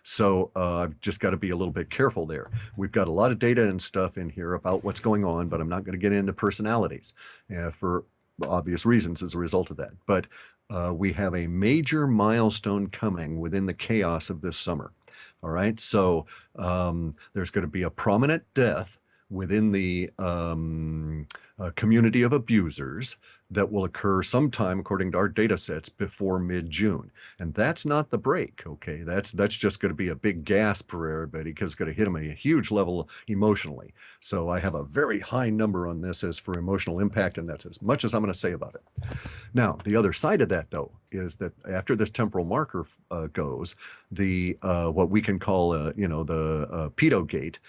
So I've just got to be a little bit careful there. We've got a lot of data and stuff in here about what's going on, but I'm not going to get into personalities for obvious reasons as a result of that. But we have a major milestone coming within the chaos of this summer. All right, so there's going to be a prominent death within the community of abusers that will occur sometime, according to our data sets, before mid-June. And that's not the break, okay? That's just going to be a big gasp for everybody because it's going to hit them at a huge level emotionally. So I have a very high number on this as for emotional impact, and that's as much as I'm going to say about it. Now, the other side of that, though, is that after this temporal marker goes, the what we can call, the pedogate,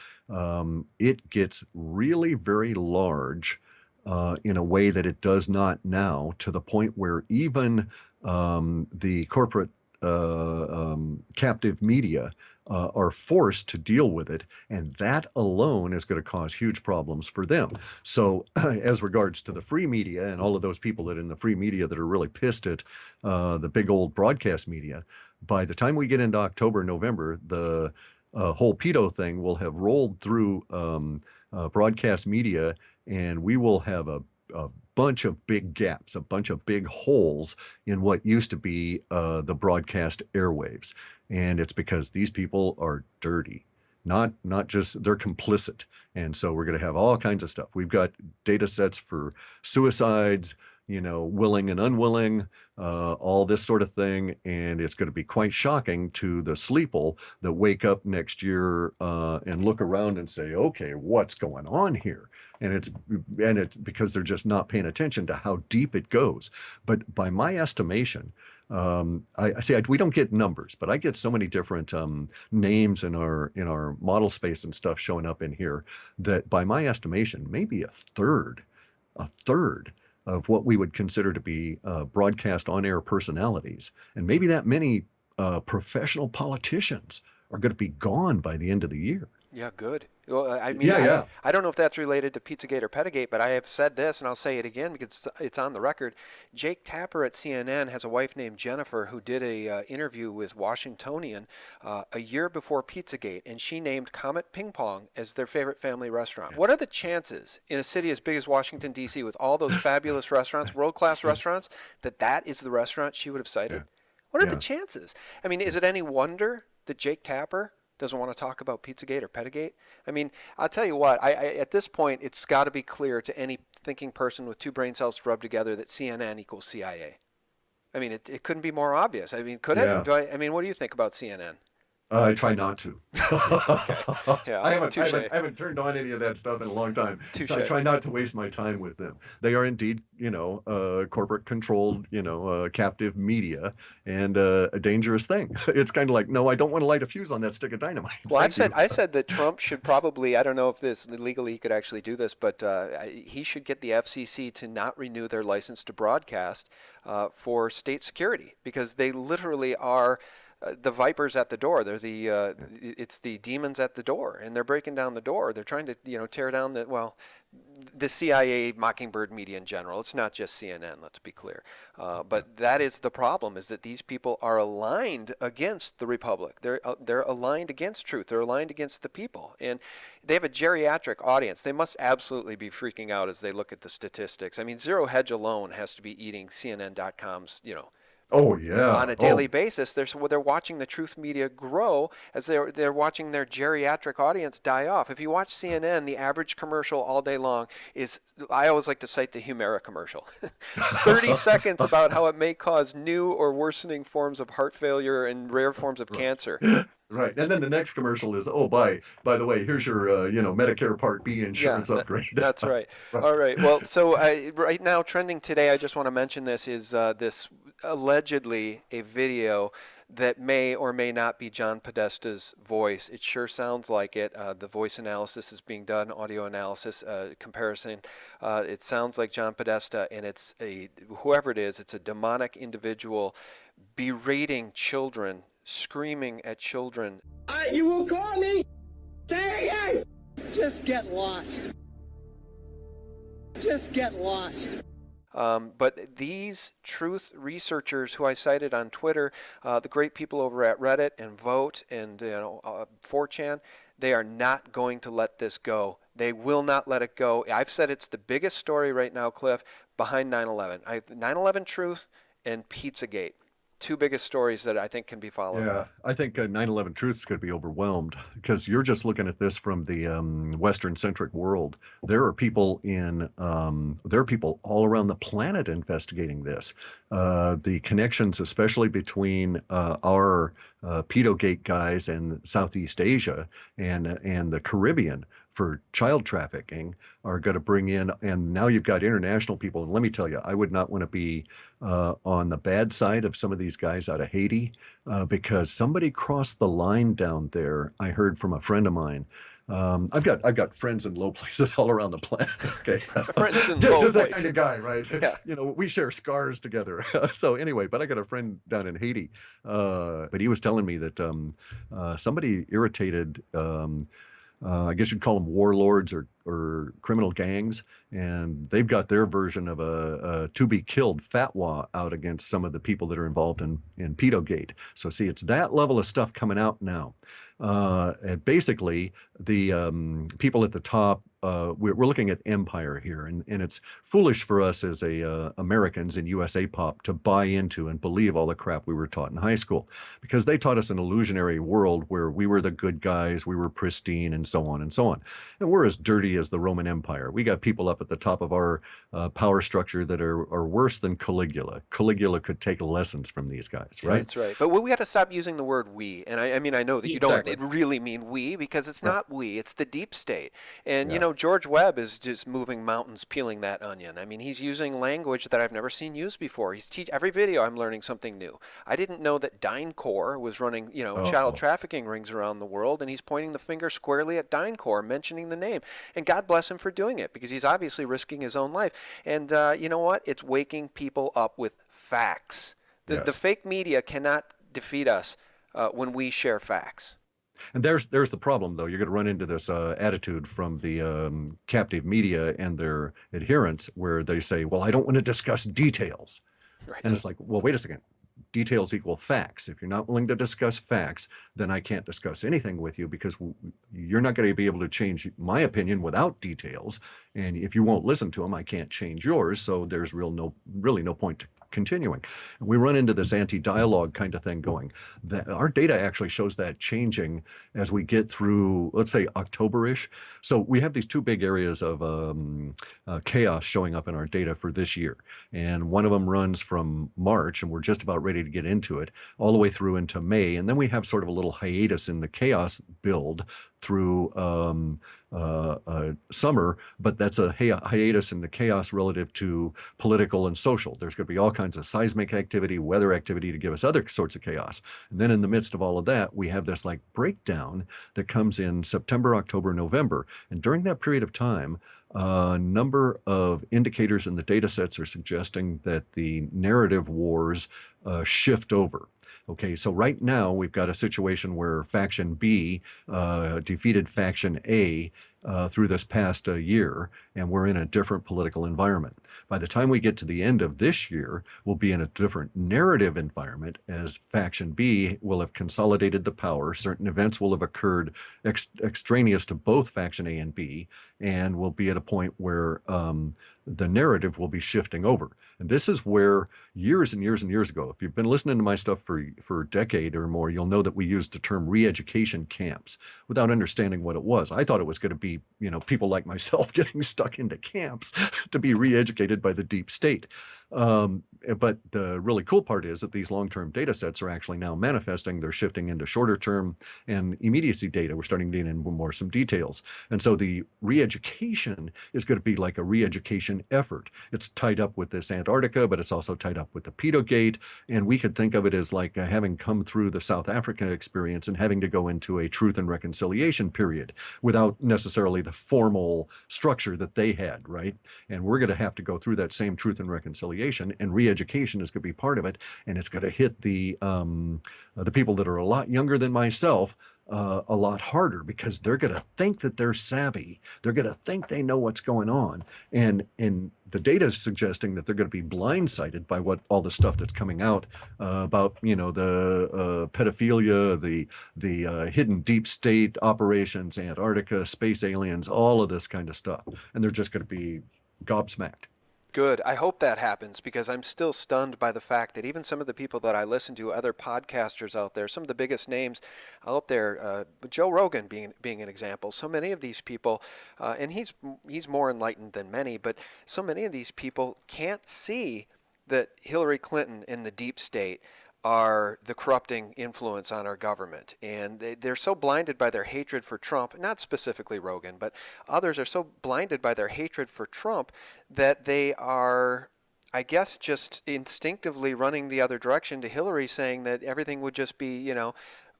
it gets really very large in a way that it does not now, to the point where even the corporate captive media are forced to deal with it, and that alone is going to cause huge problems for them. So as regards to the free media and all of those people that in the free media that are really pissed at the big old broadcast media, by the time we get into October, November, the whole pedo thing will have rolled through broadcast media, and we will have a bunch of big gaps, a bunch of big holes in what used to be the broadcast airwaves. And it's because these people are dirty, not just, they're complicit. And so we're going to have all kinds of stuff. We've got data sets for suicides, willing and unwilling, all this sort of thing. And it's going to be quite shocking to the sleeple that wake up next year and look around and say, okay, what's going on here? And it's because they're just not paying attention to how deep it goes. But by my estimation, I say we don't get numbers, but I get so many different names in our model space and stuff showing up in here that by my estimation, maybe a third of what we would consider to be broadcast on-air personalities, and maybe that many professional politicians are going to be gone by the end of the year. Yeah, good. Well, I mean, Yeah. I don't know if that's related to Pizzagate or Pedogate, but I have said this, and I'll say it again because it's on the record. Jake Tapper at CNN has a wife named Jennifer who did a interview with Washingtonian a year before Pizzagate, and she named Comet Ping Pong as their favorite family restaurant. What are the chances in a city as big as Washington, D.C., with all those fabulous restaurants, world-class restaurants, that is the restaurant she would have cited? What are the chances? I mean, is it any wonder that Jake Tapper doesn't want to talk about Pizzagate or Pedogate? I mean, I'll tell you what, I at this point, it's got to be clear to any thinking person with two brain cells to rub together that CNN equals CIA. I mean, it couldn't be more obvious. I mean, could it? I mean, what do you think about CNN? I try not to. Okay. Yeah. I haven't, I Touche. haven't, I haven't turned on any of that stuff in a long time, so I Touche. try not to waste my time with them. They are indeed, corporate controlled, captive media, and a dangerous thing. It's kind of like, no, I don't want to light a fuse on that stick of dynamite. Well, Thank you. I said that Trump should probably, I don't know if this legally he could actually do this, but he should get the FCC to not renew their license to broadcast for state security, because they literally are the vipers at the door. They're it's the demons at the door, and they're breaking down the door. They're trying to, tear down the CIA Mockingbird media in general. It's not just CNN, let's be clear. But that is the problem, is that these people are aligned against the Republic. They're aligned against truth. They're aligned against the people. And they have a geriatric audience. They must absolutely be freaking out as they look at the statistics. I mean, Zero Hedge alone has to be eating CNN.com's, Oh yeah. on a daily Oh basis. They're watching the truth media grow as they're watching their geriatric audience die off. If you watch CNN, the average commercial all day long is, I always like to cite the Humira commercial. 30 seconds about how it may cause new or worsening forms of heart failure and rare forms of right. cancer. Right. And then the next commercial is, oh, by the way, here's your, Medicare Part B Yeah, insurance upgrade. that's right. Right. All right. Well, so right now, trending today, I just want to mention this is this allegedly a video that may or may not be John Podesta's voice. It sure sounds like it. The voice analysis is being done, audio analysis comparison. It sounds like John Podesta, and it's whoever it is, it's a demonic individual berating children, screaming at children. You will call me? Say again! Just get lost. Just get lost. But these truth researchers who I cited on Twitter, the great people over at Reddit and Vote and 4chan, they are not going to let this go. They will not let it go. I've said it's the biggest story right now, Cliff, behind 9/11. 9/11 Truth and Pizzagate. Two biggest stories that I think can be followed. Yeah, I think 9/11 Truth is going to be overwhelmed because you're just looking at this from the Western-centric world. There are people all around the planet investigating this. The connections, especially between our Pedogate guys and Southeast Asia and the Caribbean for child trafficking, are going to bring in, and now you've got international people. And let me tell you, I would not want to be on the bad side of some of these guys out of Haiti because somebody crossed the line down there. I heard from a friend of mine. I've got friends in low places all around the planet. Okay, Friends in low just that places. kind of guy, right? Yeah. We share scars together. So anyway, but I got a friend down in Haiti, but he was telling me that somebody irritated. I guess you'd call them warlords or criminal gangs, and they've got their version of a to be killed fatwa out against some of the people that are involved in Pedogate. So see, it's that level of stuff coming out now. And basically, the people at the top, we're looking at empire here, and it's foolish for us as Americans in USA pop to buy into and believe all the crap we were taught in high school, because they taught us an illusionary world where we were the good guys, we were pristine, and so on and so on. And we're as dirty as the Roman Empire. We got people up at the top of our power structure that are worse than Caligula. Caligula could take lessons from these guys, right? That's right. But we got to stop using the word we. And I mean, I know that you Exactly. don't really mean we, because it's Right. not we. It's the deep state. And, Yes. George Webb is just moving mountains, peeling that onion. I mean, he's using language that I've never seen used before. Every video I'm learning something new. I didn't know that DynCorp was running, child trafficking rings around the world, and he's pointing the finger squarely at DynCorp, mentioning the name. And God bless him for doing it, because he's obviously risking his own life. And you know what? It's waking people up with facts. The Yes. fake media cannot defeat us when we share facts. And there's the problem, though. You're going to run into this attitude from the captive media and their adherents, where they say, "Well, I don't want to discuss details," Right. and it's like, "Well, wait a second. Details equal facts. If you're not willing to discuss facts, then I can't discuss anything with you, because you're not going to be able to change my opinion without details. And if you won't listen to them, I can't change yours. So there's really no point continuing. And we run into this anti-dialogue kind of thing going. That our data actually shows that changing as we get through, let's say, October-ish. So we have these two big areas of chaos showing up in our data for this year. And one of them runs from March, and we're just about ready to get into it, all the way through into May. And then we have sort of a little hiatus in the chaos build through summer, but that's a hiatus in the chaos relative to political and social. There's going to be all kinds of seismic activity, weather activity to give us other sorts of chaos. And then in the midst of all of that, we have this like breakdown that comes in September, October, November. And during that period of time, a number of indicators in the data sets are suggesting that the narrative wars shift over. Okay, so right now we've got a situation where Faction B defeated Faction A through this past year, and we're in a different political environment. By the time we get to the end of this year, we'll be in a different narrative environment as Faction B will have consolidated the power. Certain events will have occurred extraneous to both Faction A and B, and we'll be at a point where the narrative will be shifting over. And this is where years and years and years ago, if you've been listening to my stuff for a decade or more, you'll know that we used the term re-education camps without understanding what it was. I thought it was going to be, people like myself getting stuck into camps to be re-educated by the deep state. But the really cool part is that these long-term data sets are actually now manifesting. They're shifting into shorter-term and immediacy data. We're starting to get into more some details. And so the re-education is going to be like a re-education effort. It's tied up with this Antarctica, but it's also tied up with the Pedo Gate. And we could think of it as like having come through the South African experience and having to go into a truth and reconciliation period without necessarily the formal structure that they had, right? And we're going to have to go through that same truth and reconciliation, and re-education is going to be part of it, and it's going to hit the people that are a lot younger than myself a lot harder, because they're going to think that they're savvy. They're going to think they know what's going on, and the data is suggesting that they're going to be blindsided by what all the stuff that's coming out about the pedophilia, the hidden deep state operations, Antarctica, space aliens, all of this kind of stuff, and they're just going to be gobsmacked. Good. I hope that happens, because I'm still stunned by the fact that even some of the people that I listen to, other podcasters out there, some of the biggest names out there, Joe Rogan being an example. So many of these people, and he's more enlightened than many, but so many of these people can't see that Hillary Clinton and the deep state are the corrupting influence on our government. And they're so blinded by their hatred for Trump, not specifically Rogan, but others are so blinded by their hatred for Trump that they are, I guess, just instinctively running the other direction to Hillary, saying that everything would just be,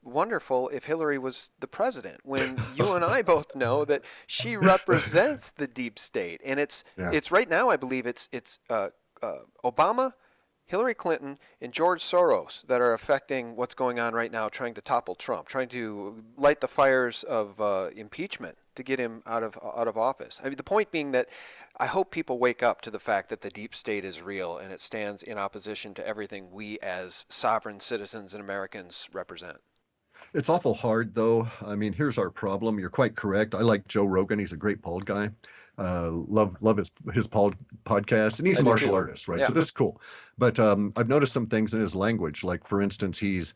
wonderful if Hillary was the president, when you and I both know that she represents the deep state. And it's right now, I believe it's Obama, Hillary Clinton, and George Soros that are affecting what's going on right now, trying to topple Trump, trying to light the fires of impeachment to get him out of office. I mean, the point being that I hope people wake up to the fact that the deep state is real, and it stands in opposition to everything we as sovereign citizens and Americans represent. It's awful hard, though. I mean, here's our problem. You're quite correct. I like Joe Rogan. He's a great bald guy. Love his podcast, and he's a martial artist, right? Yeah. So this is cool. But I've noticed some things in his language. Like, for instance, he's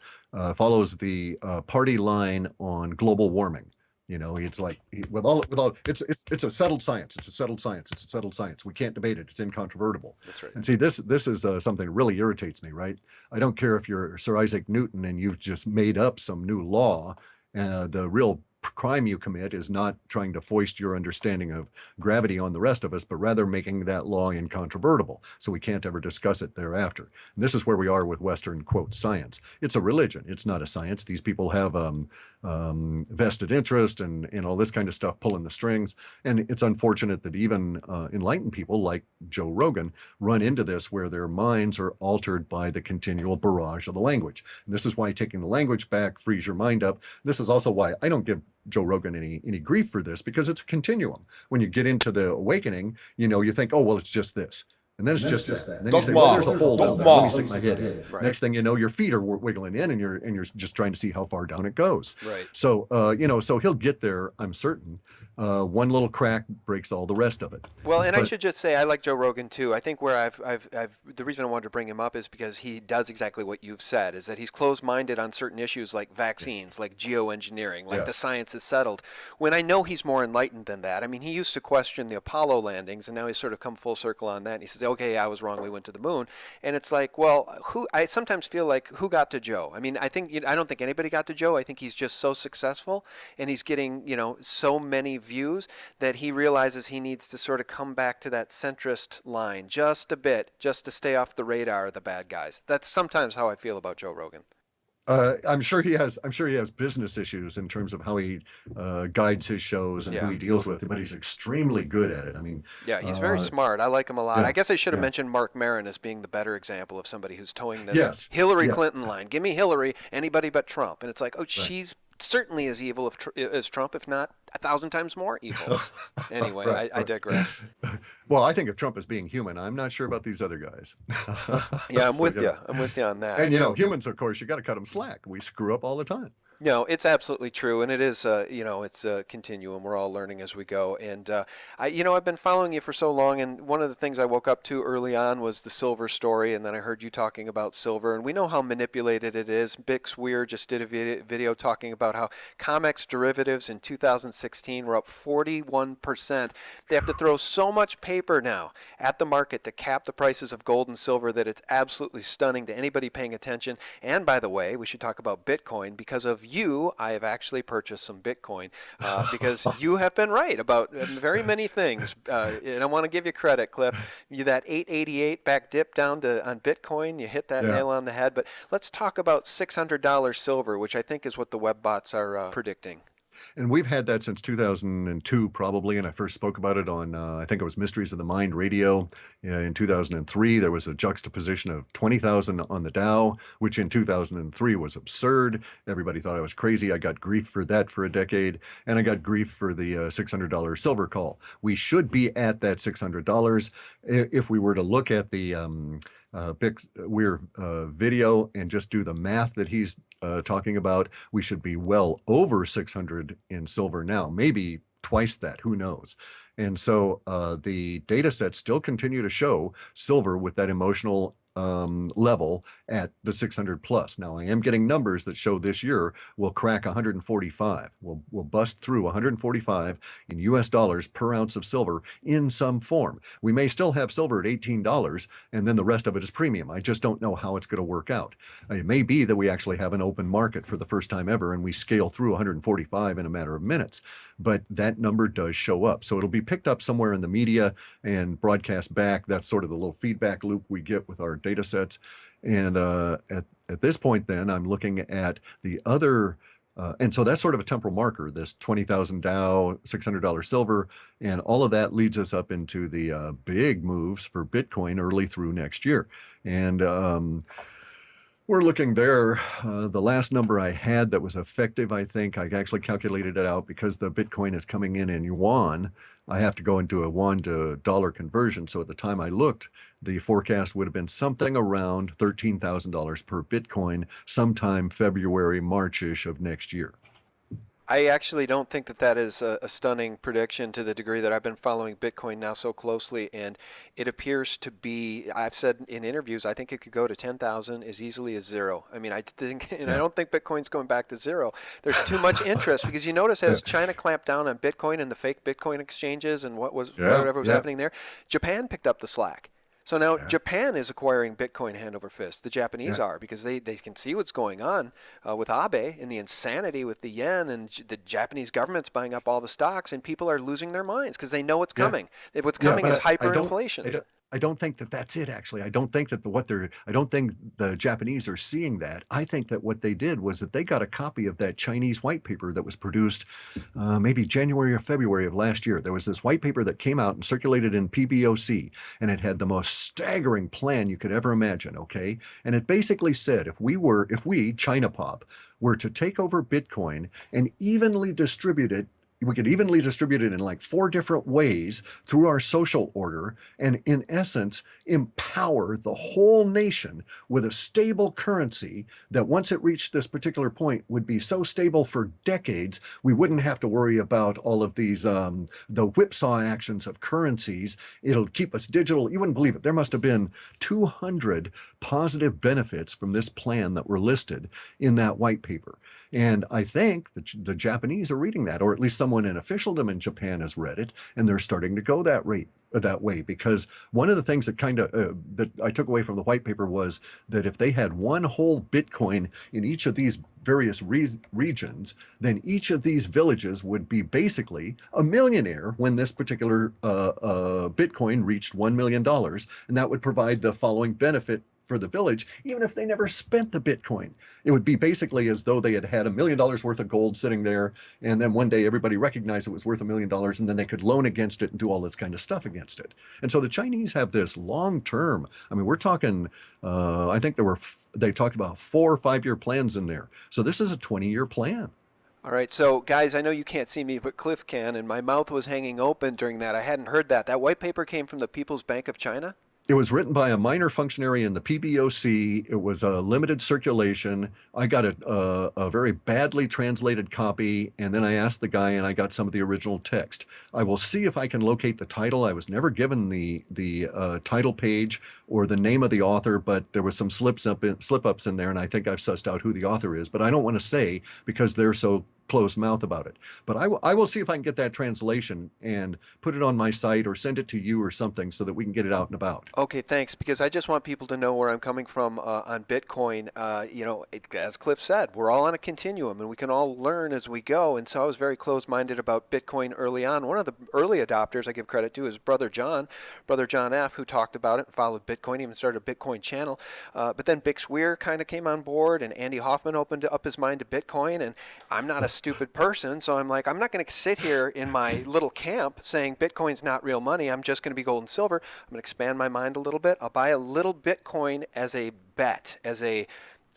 follows the party line on global warming. It's like with all it's a settled science. It's a settled science. It's a settled science. We can't debate it. It's incontrovertible. That's right. And see, this is something that really irritates me, right? I don't care if you're Sir Isaac Newton and you've just made up some new law. The real crime you commit is not trying to foist your understanding of gravity on the rest of us, but rather making that law incontrovertible, so we can't ever discuss it thereafter. And this is where we are with Western, quote, science. It's a religion. It's not a science. These people have vested interest and all this kind of stuff pulling the strings. And it's unfortunate that even enlightened people like Joe Rogan run into this, where their minds are altered by the continual barrage of the language. And this is why taking the language back frees your mind up. This is also why I don't give Joe Rogan any grief for this, because it's a continuum. When you get into the awakening, you think, oh, well, it's just this. And then it's just that. And then you say, well, there's a hole down there. Let me stick my head in. Right. Next thing you know, your feet are wiggling in, and you're just trying to see how far down it goes. Right. So so he'll get there, I'm certain. One little crack breaks all the rest of it. Well, and I But should just say I like Joe Rogan too. I think where the reason I wanted to bring him up is because he does exactly what you've said, is that he's closed-minded on certain issues like vaccines, like geoengineering, like the yes, science is settled. When I know he's more enlightened than that. I mean, he used to question the Apollo landings, and now he's sort of come full circle on that. And he says, "Okay, I was wrong. We went to the moon." And it's like, well, who? I sometimes feel like who got to Joe? I mean, I don't think anybody got to Joe. I think he's just so successful, and he's getting so many views that he realizes he needs to sort of come back to that centrist line just a bit, just to stay off the radar of the bad guys. That's sometimes how I feel about Joe Rogan. I'm sure he has. I'm sure he has business issues in terms of how he guides his shows and who Yeah. he deals with, but he's extremely good at it. I mean, Yeah, he's very smart. I like him a lot. I yeah, guess I should have yeah, mentioned Mark Maron as being the better example of somebody who's towing this yes, Hillary yeah, Clinton line. Give me Hillary, anybody but Trump. And it's like, oh, right, she's certainly as evil as Trump, if not 1,000 times more evil. Anyway, right, I right. digress. Well, I think of Trump as being human. I'm not sure about these other guys. Yeah, I'm So, with you. I'm with you on that. and humans, of course, you got to cut them slack. We screw up all the time. No, it's absolutely true, and it is, it's a continuum. We're all learning as we go. And I've been following you for so long, and one of the things I woke up to early on was the silver story, and then I heard you talking about silver, and we know how manipulated it is. Bix Weir just did a video talking about how COMEX derivatives in 2016 were up 41%. They have to throw so much paper now at the market to cap the prices of gold and silver that it's absolutely stunning to anybody paying attention. And by the way, we should talk about Bitcoin. Because of you, I have actually purchased some Bitcoin because you have been right about very many things. And I want to give you credit, Cliff. That 888 back dip down on Bitcoin, you hit that Yeah. nail on the head. But let's talk about $600 silver, which I think is what the web bots are predicting. And we've had that since 2002, probably. And I first spoke about it on, I think it was Mysteries of the Mind radio. In 2003, there was a juxtaposition of 20,000 on the Dow, which in 2003 was absurd. Everybody thought I was crazy. I got grief for that for a decade. And I got grief for the $600 silver call. We should be at that $600. If we were to look at the Bix Weir video and just do the math that he's talking about, we should be well over 600 in silver now, maybe twice that, who knows. And so the data sets still continue to show silver with that emotional level at the 600 plus. Now I am getting numbers that show this year we'll crack 145. We'll bust through 145 in US dollars per ounce of silver in some form. We may still have silver at $18 and then the rest of it is premium. I just don't know how it's going to work out. It may be that we actually have an open market for the first time ever and we scale through 145 in a matter of minutes, but that number does show up. So it'll be picked up somewhere in the media and broadcast back. That's sort of the little feedback loop we get with our data sets. And at this point, then I'm looking at the other, and so that's sort of a temporal marker, this 20,000 Dow, $600 silver, and all of that leads us up into the big moves for Bitcoin early through next year. And we're looking there. The last number I had that was effective, I think, I actually calculated it out because the Bitcoin is coming in yuan. I have to go into a yuan to dollar conversion. So at the time I looked, the forecast would have been something around $13,000 per Bitcoin sometime February, March-ish of next year. I actually don't think that is a stunning prediction to the degree that I've been following Bitcoin now so closely, and it appears to be, I've said in interviews, I think it could go to 10,000 as easily as zero. I mean, I think, and I Yeah. don't think Bitcoin's going back to zero. There's too much interest because you notice as China clamped down on Bitcoin and the fake Bitcoin exchanges and Yeah. whatever was Yeah. happening there, Japan picked up the slack. So now Yeah. Japan is acquiring Bitcoin hand over fist. The Japanese Yeah. are because they can see what's going on with Abe and the insanity with the yen, and the Japanese government's buying up all the stocks, and people are losing their minds because they know what's Yeah. coming. What's Yeah, coming is but I don't, hyperinflation. I don't think that that's it. Actually, I don't think that I don't think the Japanese are seeing that. I think that what they did was that they got a copy of that Chinese white paper that was produced, maybe January or February of last year. There was this white paper that came out and circulated in PBOC, and it had the most staggering plan you could ever imagine. Okay, and it basically said if we China Pop were to take over Bitcoin and evenly distribute it we could evenly distribute it in like 4 different ways through our social order, and in essence empower the whole nation with a stable currency that once it reached this particular point would be so stable for decades we wouldn't have to worry about all of these the whipsaw actions of currencies. It'll keep us digital. You wouldn't believe it, there must have been 200 positive benefits from this plan that were listed in that white paper. And I think the Japanese are reading that, or at least someone in officialdom in Japan has read it, and they're starting to go that way. Because one of the things that that I took away from the white paper was that if they had one whole Bitcoin in each of these various regions, then each of these villages would be basically a millionaire when this particular Bitcoin reached $1 million, and that would provide the following benefit for the village, even if they never spent the Bitcoin. It would be basically as though they had had $1 million worth of gold sitting there, and then one day everybody recognized it was worth $1 million, and then they could loan against it and do all this kind of stuff against it. And so the Chinese have this long term. I mean, we're talking. I think they talked about 4 or 5 year plans in there. So this is a 20-year plan. All right, so guys, I know you can't see me, but Cliff can, and my mouth was hanging open during that. I hadn't heard that. That white paper came from the People's Bank of China? It was written by a minor functionary in the PBOC. It was a limited circulation. I got a very badly translated copy, and then I asked the guy, and I got some of the original text. I will see if I can locate the title. I was never given the title page or the name of the author, but there was some slip-ups in there, and I think I've sussed out who the author is. But I don't want to say because they're so closed mouth about it. But I will see if I can get that translation and put it on my site or send it to you or something so that we can get it out and about. Okay, thanks, because I just want people to know where I'm coming from on Bitcoin. As Cliff said, we're all on a continuum, and we can all learn as we go. And so I was very closed-minded about Bitcoin early on. One of the early adopters I give credit to is Brother John F., who talked about it and followed Bitcoin, even started a Bitcoin channel. But then Bix Weir kind of came on board, and Andy Hoffman opened up his mind to Bitcoin, and I'm not a stupid person, so I'm like, I'm not going to sit here in my little camp saying Bitcoin's not real money. I'm just going to be gold and silver. I'm going to expand my mind a little bit. I'll buy a little Bitcoin as a bet, as a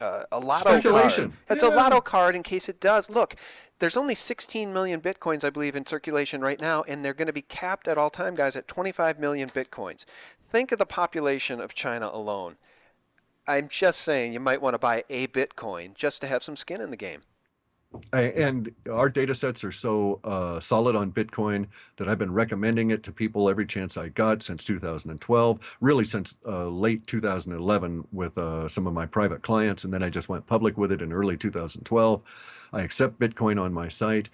lotto card. It's a lotto card in case it does. Look, there's only 16 million Bitcoins, I believe, in circulation right now, and they're going to be capped at all time, guys, at 25 million Bitcoins. Think of the population of China alone. I'm just saying you might want to buy a Bitcoin just to have some skin in the game. And our data sets are so solid on Bitcoin that I've been recommending it to people every chance I got since 2012, really since late 2011 with some of my private clients. And then I just went public with it in early 2012. I accept Bitcoin on my site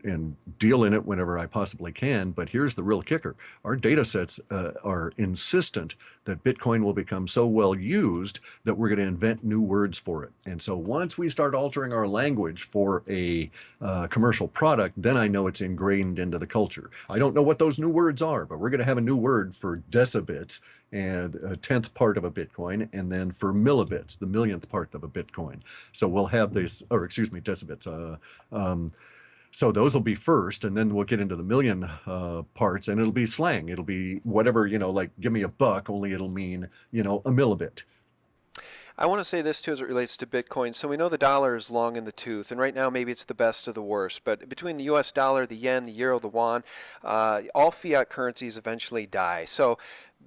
and deal in it whenever I possibly can. But here's the real kicker. Our data sets are insistent that Bitcoin will become so well used that we're going to invent new words for it. And so once we start altering our language for a commercial product, then I know it's ingrained into the culture. I don't know what those new words are, but we're going to have a new word for decibits and a 10th part of a Bitcoin, and then for millibits, the millionth part of a Bitcoin. So we'll have this, or excuse me, decibits. So those will be first, and then we'll get into the million parts, and it'll be slang. It'll be whatever, like give me a buck, only it'll mean, a millibit. I want to say this too as it relates to Bitcoin. So we know the dollar is long in the tooth, and right now maybe it's the best of the worst. But between the US dollar, the yen, the euro, the yuan, all fiat currencies eventually die. So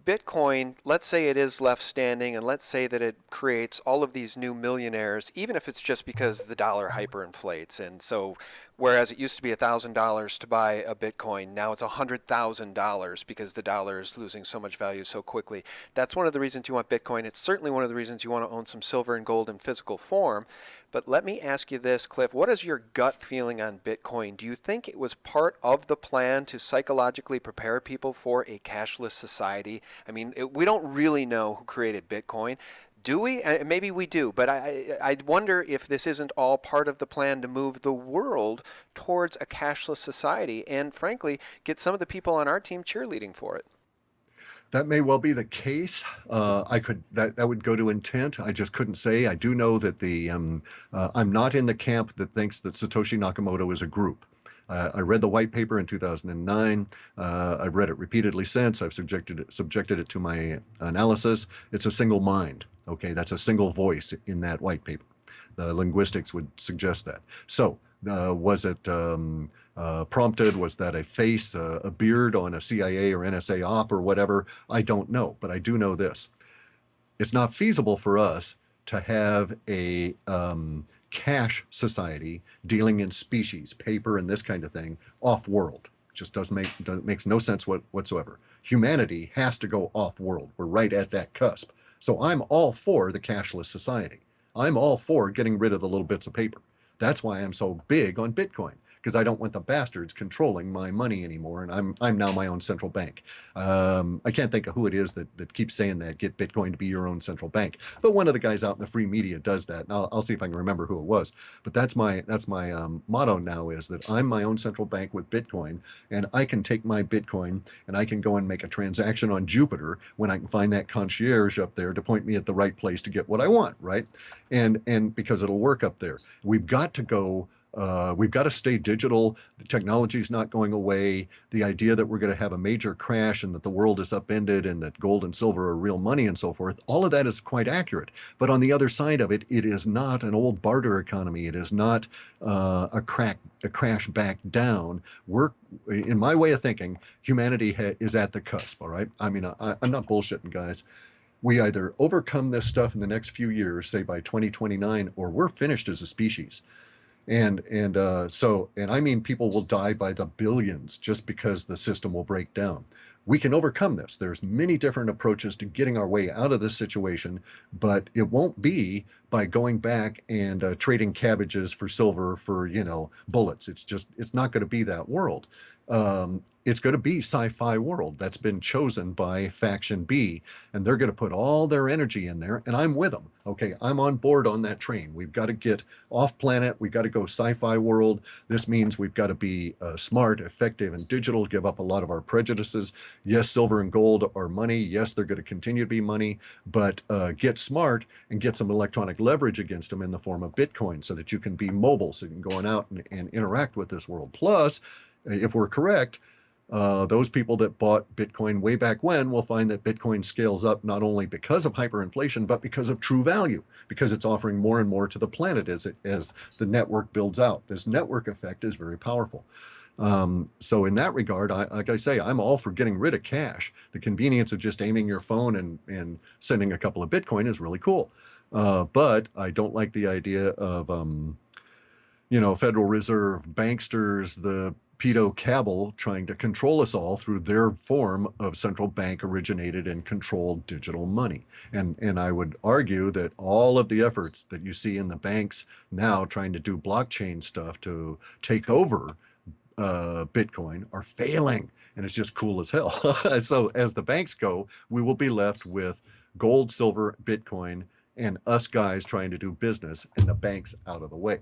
Bitcoin, let's say it is left standing, and let's say that it creates all of these new millionaires, even if it's just because the dollar hyperinflates. And so whereas it used to be $1,000 to buy a Bitcoin, now it's $100,000 because the dollar is losing so much value so quickly. That's one of the reasons you want Bitcoin. It's certainly one of the reasons you want to own some silver and gold in physical form. But let me ask you this, Cliff. What is your gut feeling on Bitcoin? Do you think it was part of the plan to psychologically prepare people for a cashless society? I mean, we don't really know who created Bitcoin. Do we? Maybe we do, but I wonder if this isn't all part of the plan to move the world towards a cashless society and, frankly, get some of the people on our team cheerleading for it. That may well be the case. That would go to intent. I just couldn't say. I do know that I'm not in the camp that thinks that Satoshi Nakamoto is a group. I read the white paper in 2009. I've read it repeatedly since. I've subjected it to my analysis. It's a single mind. Okay, that's a single voice in that white paper. The linguistics would suggest that. So Was it prompted? Was that a face, a beard on a CIA or NSA op or whatever? I don't know, but I do know this. It's not feasible for us to have a cash society dealing in species, paper, and this kind of thing off world. Just makes no sense whatsoever. Humanity has to go off world. We're right at that cusp. So I'm all for the cashless society. I'm all for getting rid of the little bits of paper. That's why I'm so big on Bitcoin, because I don't want the bastards controlling my money anymore, and I'm now my own central bank. I can't think of who it is that keeps saying that, get Bitcoin to be your own central bank. But one of the guys out in the free media does that, and I'll see if I can remember who it was. But that's my motto now, is that I'm my own central bank with Bitcoin, and I can take my Bitcoin and I can go and make a transaction on Jupiter when I can find that concierge up there to point me at the right place to get what I want, right? And because it'll work up there. We've got to stay digital. The technology is not going away. The idea that we're going to have a major crash and that the world is upended and that gold and silver are real money and so forth, all of that is quite accurate. But on the other side of it, it is not an old barter economy. It is not a crash back down. In my way of thinking, humanity is at the cusp, all right? I mean, I'm not bullshitting, guys. We either overcome this stuff in the next few years, say by 2029, or we're finished as a species. And I mean, people will die by the billions just because the system will break down. We can overcome this. There's many different approaches to getting our way out of this situation, but it won't be by going back and trading cabbages for silver for, bullets. It's not going to be that world. It's going to be sci-fi world that's been chosen by Faction B, and they're going to put all their energy in there, and I'm with them. Okay, I'm on board on that train. We've got to get off planet. We've got to go sci-fi world. This means we've got to be smart, effective, and digital, give up a lot of our prejudices. Yes, silver and gold are money. Yes, they're going to continue to be money, but get smart and get some electronic leverage against them in the form of Bitcoin so that you can be mobile, so you can go out and interact with this world. Plus, if we're correct, those people that bought Bitcoin way back when will find that Bitcoin scales up not only because of hyperinflation, but because of true value, because it's offering more and more to the planet as the network builds out. This network effect is very powerful. So in that regard, like I say, I'm all for getting rid of cash. The convenience of just aiming your phone and sending a couple of Bitcoin is really cool. But I don't like the idea of, Federal Reserve banksters, the pedo cabal trying to control us all through their form of central bank originated and controlled digital money. And I would argue that all of the efforts that you see in the banks now trying to do blockchain stuff to take over Bitcoin are failing, and it's just cool as hell. So as the banks go, we will be left with gold, silver, Bitcoin, and us guys trying to do business, and the banks out of the way.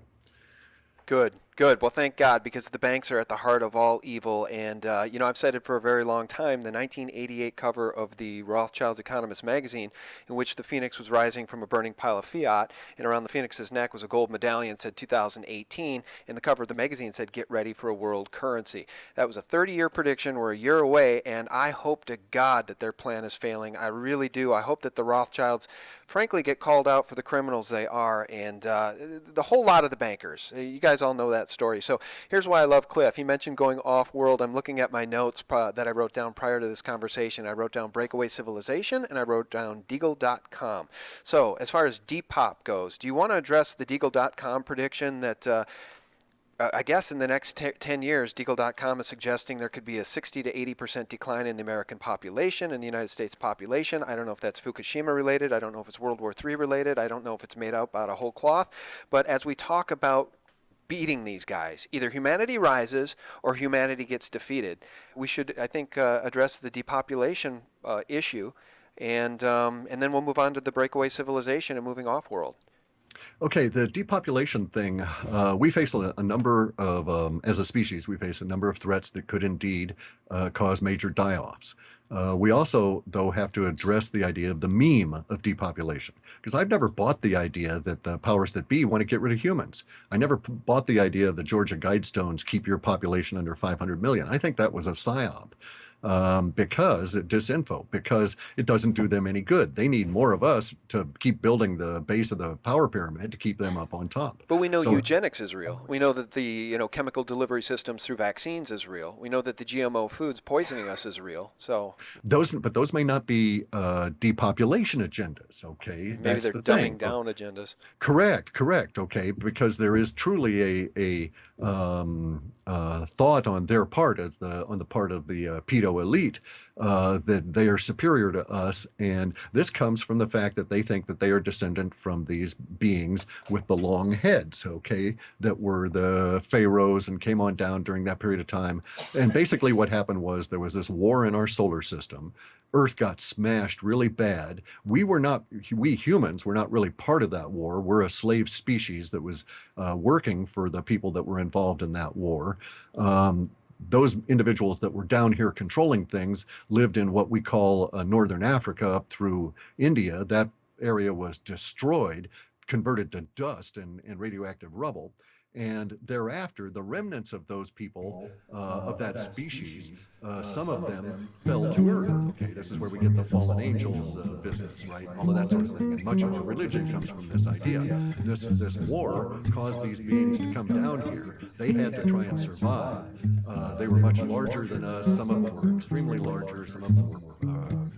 Good, good. Well, thank God, because the banks are at the heart of all evil. And, I've said it for a very long time. The 1988 cover of the Rothschild's Economist magazine, in which the phoenix was rising from a burning pile of fiat, and around the phoenix's neck was a gold medallion, said 2018, and the cover of the magazine said, get ready for a world currency. That was a 30-year prediction. We're a year away, and I hope to God that their plan is failing. I really do. I hope that the Rothschilds, frankly, get called out for the criminals they are, and the whole lot of the bankers. You guys all know that story. So here's why I love Cliff. He mentioned going off-world. I'm looking at my notes that I wrote down prior to this conversation. I wrote down Breakaway Civilization, and I wrote down Deagle.com. So as far as Depop goes, do you want to address the Deagle.com prediction that I guess in the next 10 years, Deagle.com is suggesting there could be a 60 to 80% decline in the American population, in the United States population. I don't know if that's Fukushima related. I don't know if it's World War III related. I don't know if it's made up out of whole cloth. But as we talk about beating these guys, either humanity rises or humanity gets defeated. We should, I think, address the depopulation issue, and then we'll move on to the breakaway civilization and moving off-world. Okay, the depopulation thing, we face a number of, as a species, we face a number of threats that could indeed cause major die-offs. We also, though, have to address the idea of the meme of depopulation, because I've never bought the idea that the powers that be want to get rid of humans. I never bought the idea of the Georgia Guidestones keep your population under 500 million. I think that was a psyop. because disinfo, because it doesn't do them any good. They need more of us to keep building the base of the power pyramid to keep them up on top. But we know So eugenics is real. We know that the chemical delivery systems through vaccines is real. We know that the GMO foods poisoning us is real. So those may not be depopulation agendas. Okay, maybe that's they're the dumbing thing. down agendas. Correct. Okay, because there is truly a thought on their part, on the part of the pedo elite, that they are superior to us, and this comes from the fact that they think that they are descendant from these beings with the long heads. Okay, that were the pharaohs and came on down during that period of time. And basically, what happened was there was this war in our solar system. Earth got smashed really bad. We humans were not really part of that war. We're a slave species that was working for the people that were involved in that war. Those individuals that were down here controlling things lived in what we call Northern Africa up through India. That area was destroyed, converted to dust and radioactive rubble. And thereafter, the remnants of those people, of that species, some of them fell to earth. Okay, this is where we get the fallen angels business, right? All of that sort of thing. And much of our religion comes from this idea. This war caused these beings to come down here. They had to try and survive. They were much larger than us. Some of them were extremely larger. Some of them were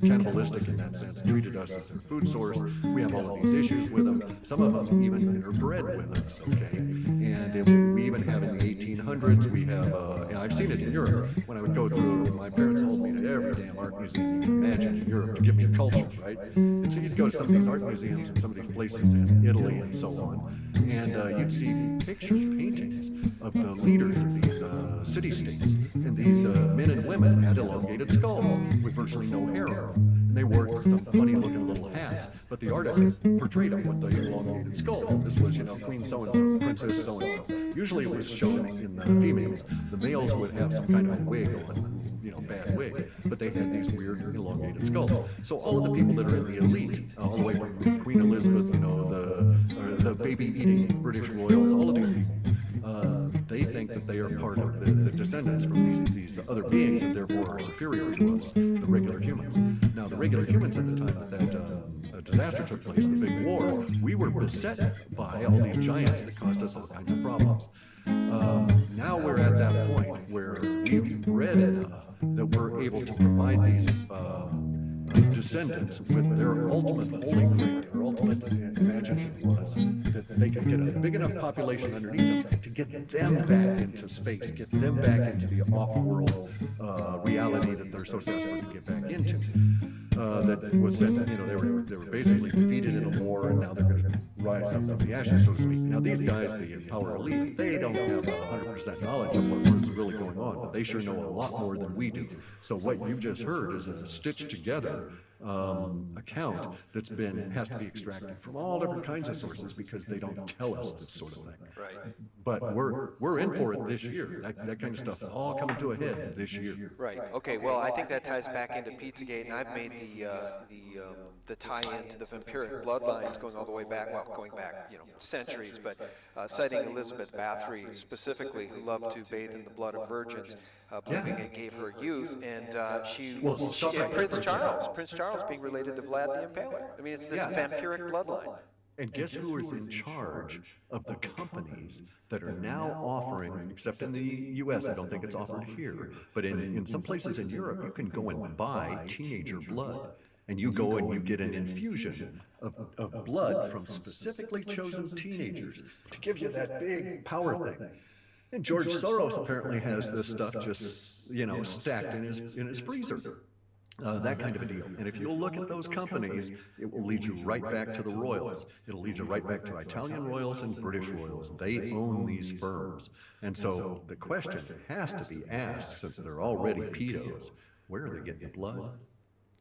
cannibalistic in that sense, treated us as their food source. We have all of these issues with them. Some of them even interbred with us, okay? And we even have in the 1800s, we have, and I've seen it in Europe, when I would go through, my parents hauled me to every damn art museum you can imagine in Europe to give me culture, right? And so you'd go to some of these art museums and some of these places in Italy and so on, and you'd see picture paintings of the leaders of these city-states, and these men and women had elongated skulls with virtually no hair on them. And they wore some funny-looking little hats, but the artist portrayed them with the elongated skulls. And this was, Queen so-and-so, Princess so-and-so. Usually it was shown in the females. The males would have some kind of a wig on, bad wig, but they had these weird elongated skulls. So all of the people that are in the elite, all the way from Queen Elizabeth, the baby-eating British royals, all of these people, they think that they are part of the descendants from these other beings and therefore are superior to us, the regular humans. Now, the regular humans at the time that disaster took place, the big war, we were beset by all these giants that caused us all kinds of problems. Now we're at that point where we've bred enough that we're able to provide these descendants with their ultimate holy grail. Their ultimate imagination was that they could get a big enough population underneath them to get them back into space, get them back into the off-world reality that they're so desperate to get back into. That was sent, they were basically defeated in a war, and now they're going to rise up from the ashes, so to speak. Now these guys, the power elite, they don't have 100% knowledge of what's really going on, but they sure know a lot more than we do. So what you've just heard is a stitched together account that's has to be extracted from all different kinds of sources because they don't tell us this sort of thing. Right. But we're in for it this year. That kind of stuff is all coming to a head this year. Right. Okay. Well, I think that ties back into Pizzagate, and I've made the tie-in to the vampiric bloodlines going all the way back, going back, centuries, but citing Elizabeth Bathory specifically, who loved to bathe in the blood of virgins, believing it gave her youth, and Prince Charles being related to Vlad the Impaler. I mean, it's this vampiric bloodline. And guess who is in charge of the companies that are now offering, except in the US, I don't think it's offered here, but in some places in Europe, you can go and buy teenager blood. And you go and you get an infusion of blood from specifically chosen teenagers to give you that big power thing. And George Soros apparently has this stuff just, stacked in his freezer. That kind of a deal. And if you'll look at those companies, it will lead you right back to the royals. It'll lead you right back to Italian royals and British royals. They own these firms. And so the question has to be asked, since they're already pedos, where are they getting the blood?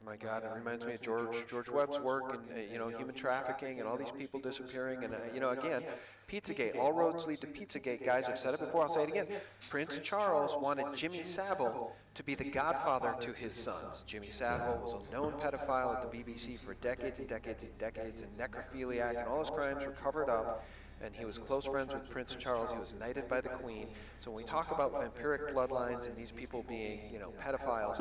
My God, it reminds me of George Webb's work and human trafficking and all these people disappearing. And again, Pizzagate, all roads lead to Pizzagate, guys. I've said it before, I'll say it again. Prince Charles wanted Jimmy Savile to be the godfather to his sons. Jimmy Savile was a known pedophile at the BBC for decades and decades and decades, and necrophiliac, and all his crimes were covered up. And he was close friends with Prince Charles. He was knighted by the Queen. So when we talk about vampiric bloodlines and these people being, pedophiles,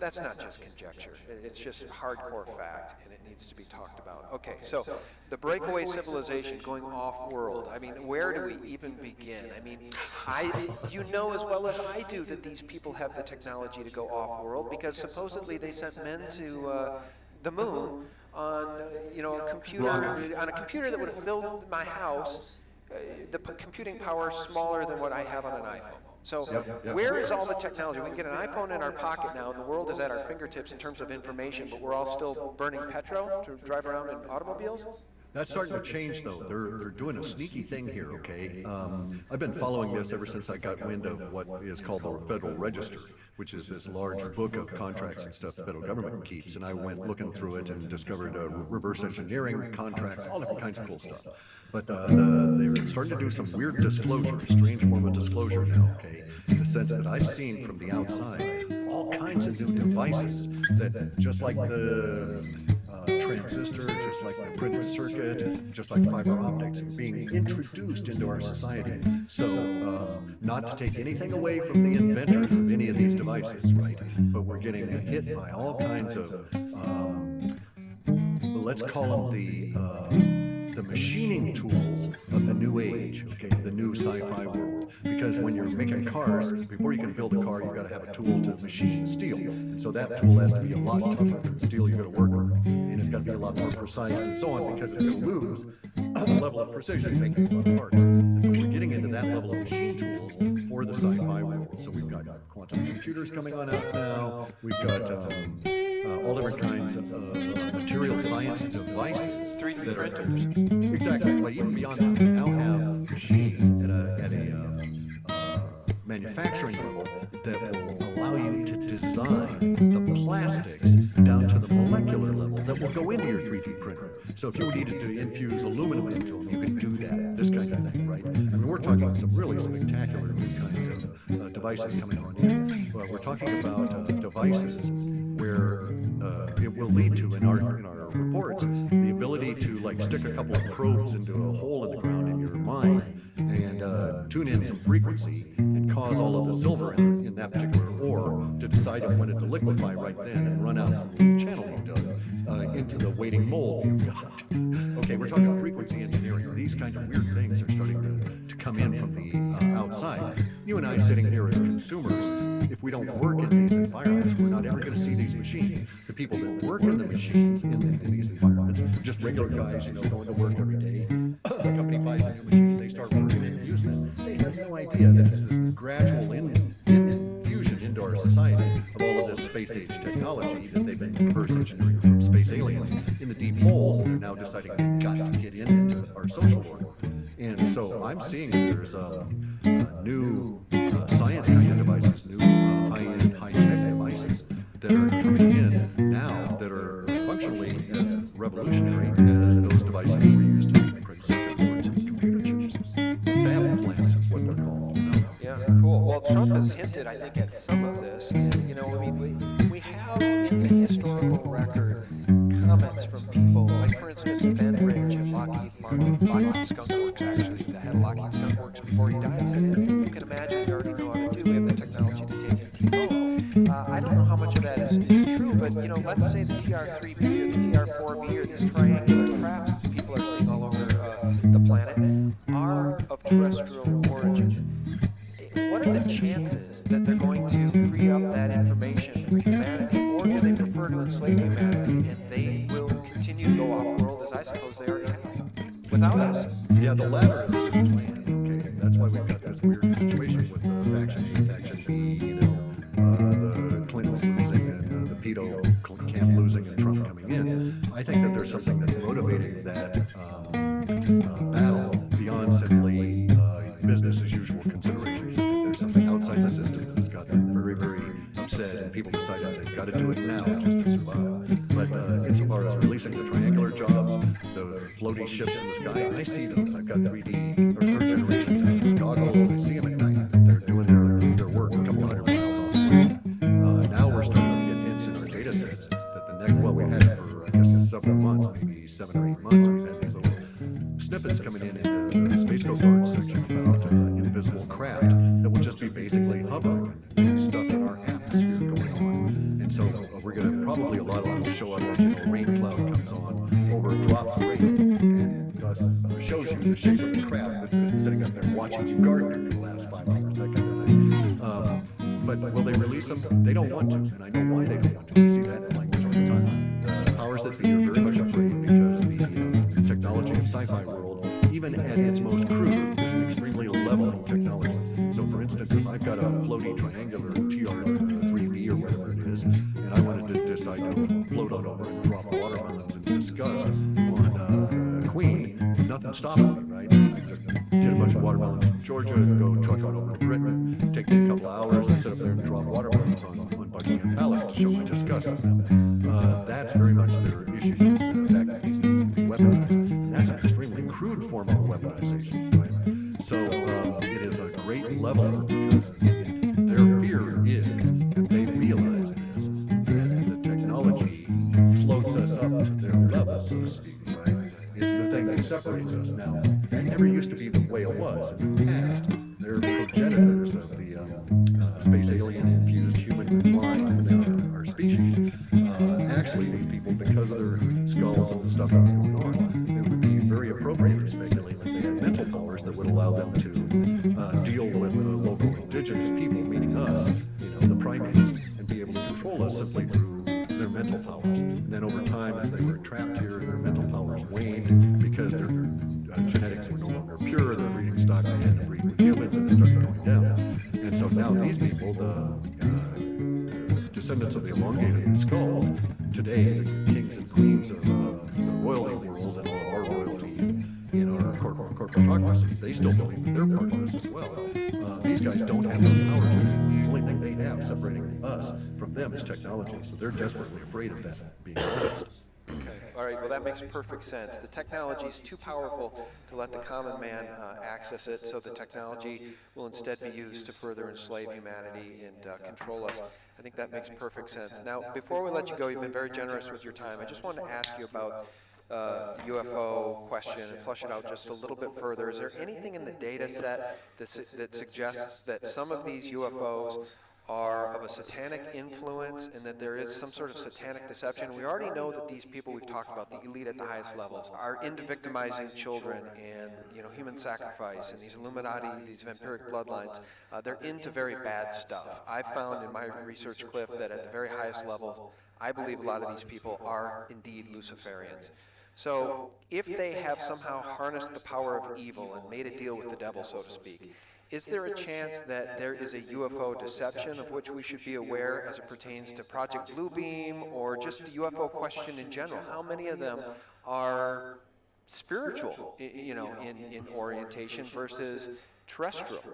that's not just conjecture. It's just hardcore fact, and it needs to be talked about. Okay, so the breakaway civilization going off-world. I mean, where do we even begin? I mean, you know as well as I do that these people have the technology to go off-world because supposedly they sent men to the moon on a computer that would have filled my house. Computing power smaller than what I have on an iPhone. So where is all the technology? We can get an iPhone in our pocket now, and the world is at our fingertips in terms of information, but we're all still burning petrol to drive around in automobiles? That's starting to change, though. They're doing a sneaky thing here, okay? I've been following this ever since I got wind of what is called the Federal Register, which is this large book of contracts and stuff the federal government keeps. And I went looking through it and discovered reverse engineering contracts, all different kinds of cool stuff. But they're starting to do some weird disclosure, strange form of disclosure now, okay? In the sense that I've seen from the outside all kinds of new devices that, just like the transistor, just like the printed circuit, just like fiber optics, are being introduced into our society. So, not to take anything away from the inventors of any of these devices, right? But we're getting hit by all kinds of, let's call them the machining tools of the new age, okay, the new sci-fi world. Because when you're making cars, before you can build a car, you've got to have a tool to machine steel. And so that tool has to be a lot tougher than the steel you're going to work on. And it's got to be a lot more precise and so on, because it's going to lose the level of precision making a lot of parts. And so we're getting into that level of machine tools for the sci-fi world. So we've got quantum computers coming on out now. We've got all different kinds of material science devices. 3D printers. Exactly, but even beyond that, we now have machines at a manufacturing level that will allow you to design the plastics down to the molecular level that will go into your 3D printer. So if you needed to infuse aluminum into them, you can do that, this kind of thing, right? I mean, we're talking some really spectacular new kinds of devices coming on in. But we're talking about devices where it will lead to, in our reports, the ability to like stick a couple of probes into a hole in the ground in your mind and tune in some frequency and cause all of the silver in that particular ore to decide if it wanted to liquefy right then and run out from the channel you dug into the waiting mold you've got. Okay, we're talking frequency engineering. These kind of weird things are starting to come in from the outside. You and I sitting here as consumers, if we don't work in these environments, we're not ever going to see these machines. The people that work in the machines in these environments, just regular guys, going to work every day. The company buys a new machine, they start working it and using it. They have no idea that it's this gradual infusion into our society of all of this space age technology that they've been reverse engineering from space aliens in the deep holes, and they're now deciding they've got to get into our social order. And so I'm seeing that there's new science kind of devices, new high-end, high-tech devices that are coming in now that are functionally as revolutionary as those devices were used to print circuit boards and computer chips. Fab plants is what they're called. Yeah, cool. Well, Trump has hinted, I think, at some of this. And, we have in the historical record comments from people, like, for instance, Ben Ridge at Lockheed Skunk Works, actually, the head of Lockheed Skunk Works, before he died, said, you can imagine we already know how to do. We have the technology to take a T-bone. I don't know how much of that is true, but, let's say the TR-3B or the TR-4B or these triangular crafts people are seeing all over the planet are of terrestrial origin. What are the chances that they're going to free up that information for humanity, or do they prefer to enslave humanity and they will continue to go off-world, as I suppose they already have, without us? Yeah, the latter is the plan. Okay, that's why we've got this weird situation with Faction A, Faction B, the Clintons losing and the pedo camp losing and Trump coming in. I think that there's something that's motivating that battle beyond simply business as usual considerations. I think there's something outside the system that has got them very, very upset, and people decided they've got to do it now just to survive. But insofar as releasing the triangular jobs, those floaty ships in the sky, I see those. I've got 3D or third generation goggles, and I see them at night. They're doing their work a couple hundred miles off the way. Now we're starting to get hints in our data sets that the next, well, we had it for, I guess, several months, maybe 7 or 8 months, we've had these little snippets coming in the Space Coast Guard section about invisible craft that will just be basically hovering and stuff in our atmosphere going on. And so but will they release them? They don't want to, and I know why they don't want to. We see that in language all the time. The powers that be are very much afraid because the technology of sci-fi world, even at its most crude, is an extremely leveling technology. So, for instance, if I've got a floaty triangular TR-3B or whatever it is, and I wanted to decide to float on over and drop watermelons in disgust on the Queen, nothing stopping me, right? I just get a bunch of watermelons from Georgia, go truck on over to Britain, take me a couple of hours and sit up there and drop watermelons on Buckingham Palace to show my disgust of them. That's very much their issue, is the fact that these things can be weaponized. And that's an extremely crude form of weaponization, right? So it is a great leveler because their fear is, and they realize this, that the technology floats us up to their level, so to speak, right? It's the thing that separates us. Now, that never used to be the way it was in the past. They're progenitors of the space alien infused human mind within our species. Actually, these people, because of their skulls and the stuff that's going on, it would be very appropriate to speculate that they had mental powers that would allow them to deal with the local indigenous people, meaning us, the primates, and be able to control us simply through their mental powers. And then over time, as they were trapped here, their mental powers waned because their genetics were no longer pure, their breeding stock began to breed with humans and it started going down. And so now these people, the descendants of the elongated skulls, today the kings and queens of the royalty world and all of our royalty in our corporatocracy, they still believe that they're part of this as well. These guys don't have those powers anymore. The only thing they have separating us from them is technology, so they're desperately afraid of that being honest. Okay. All right. Well, that makes perfect sense. The technology is too powerful to let the common man access it, so the technology will instead be used to further enslave humanity and control us. I think that makes perfect sense. Now, before we let you go, you've been very generous with your time. I just wanted to ask you about the UFO question and flush it out just a little bit further. Is there anything in the data set that suggests that some of these UFOs are of a satanic influence and that there is some sort of satanic deception? We already know that these people we've talked about, the elite at the highest levels, are into victimizing children and human sacrifice and these Illuminati, these vampiric bloodlines. They're into very bad stuff. I've found in my research, Cliff, that at the very highest levels, I believe a lot of these people are indeed Luciferians. So if they have somehow harnessed the power of evil and made a deal with the devil, so to speak, is there a chance that there is a UFO deception of which we should be aware as it pertains to Project Bluebeam or just the UFO question in general? How many of them are spiritual, in orientation versus terrestrial?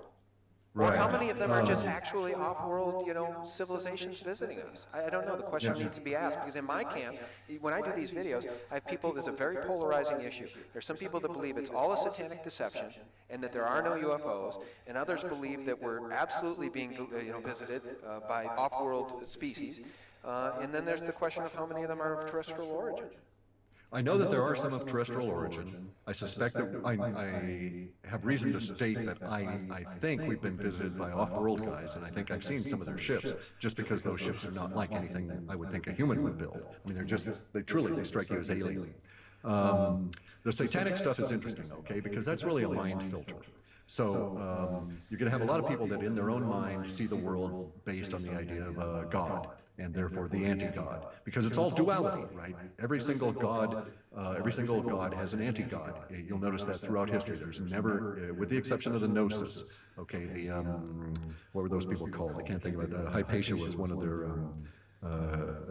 Or how many of them are just actually off-world, civilizations visiting us? I don't know. The question needs to be asked because in my camp, when I do these videos, I have people, there's a very polarizing issue. There's some people that believe it's all a satanic deception and that there are no UFOs, and others believe that we're absolutely being, visited by off-world species. And then there's the question of how many of them are of terrestrial origin. I know that there are some of terrestrial origin. I suspect that I have reason to state that I think we've been visited by off-world guys, and I think I've seen some of their ships, just because those ships are not like anything that I would think a human would build. I mean, they strike you as alien. The satanic stuff is interesting, okay, because that's really a mind filter. So you're going to have a lot of people that in their own mind see the world based on the idea of God, and therefore the anti-God, because it's all duality, right? Every single God has an anti-God. You'll notice that throughout history. There's never, with the exception of the Gnosis, okay, what were those people called? I can't think of it. Hypatia was one of their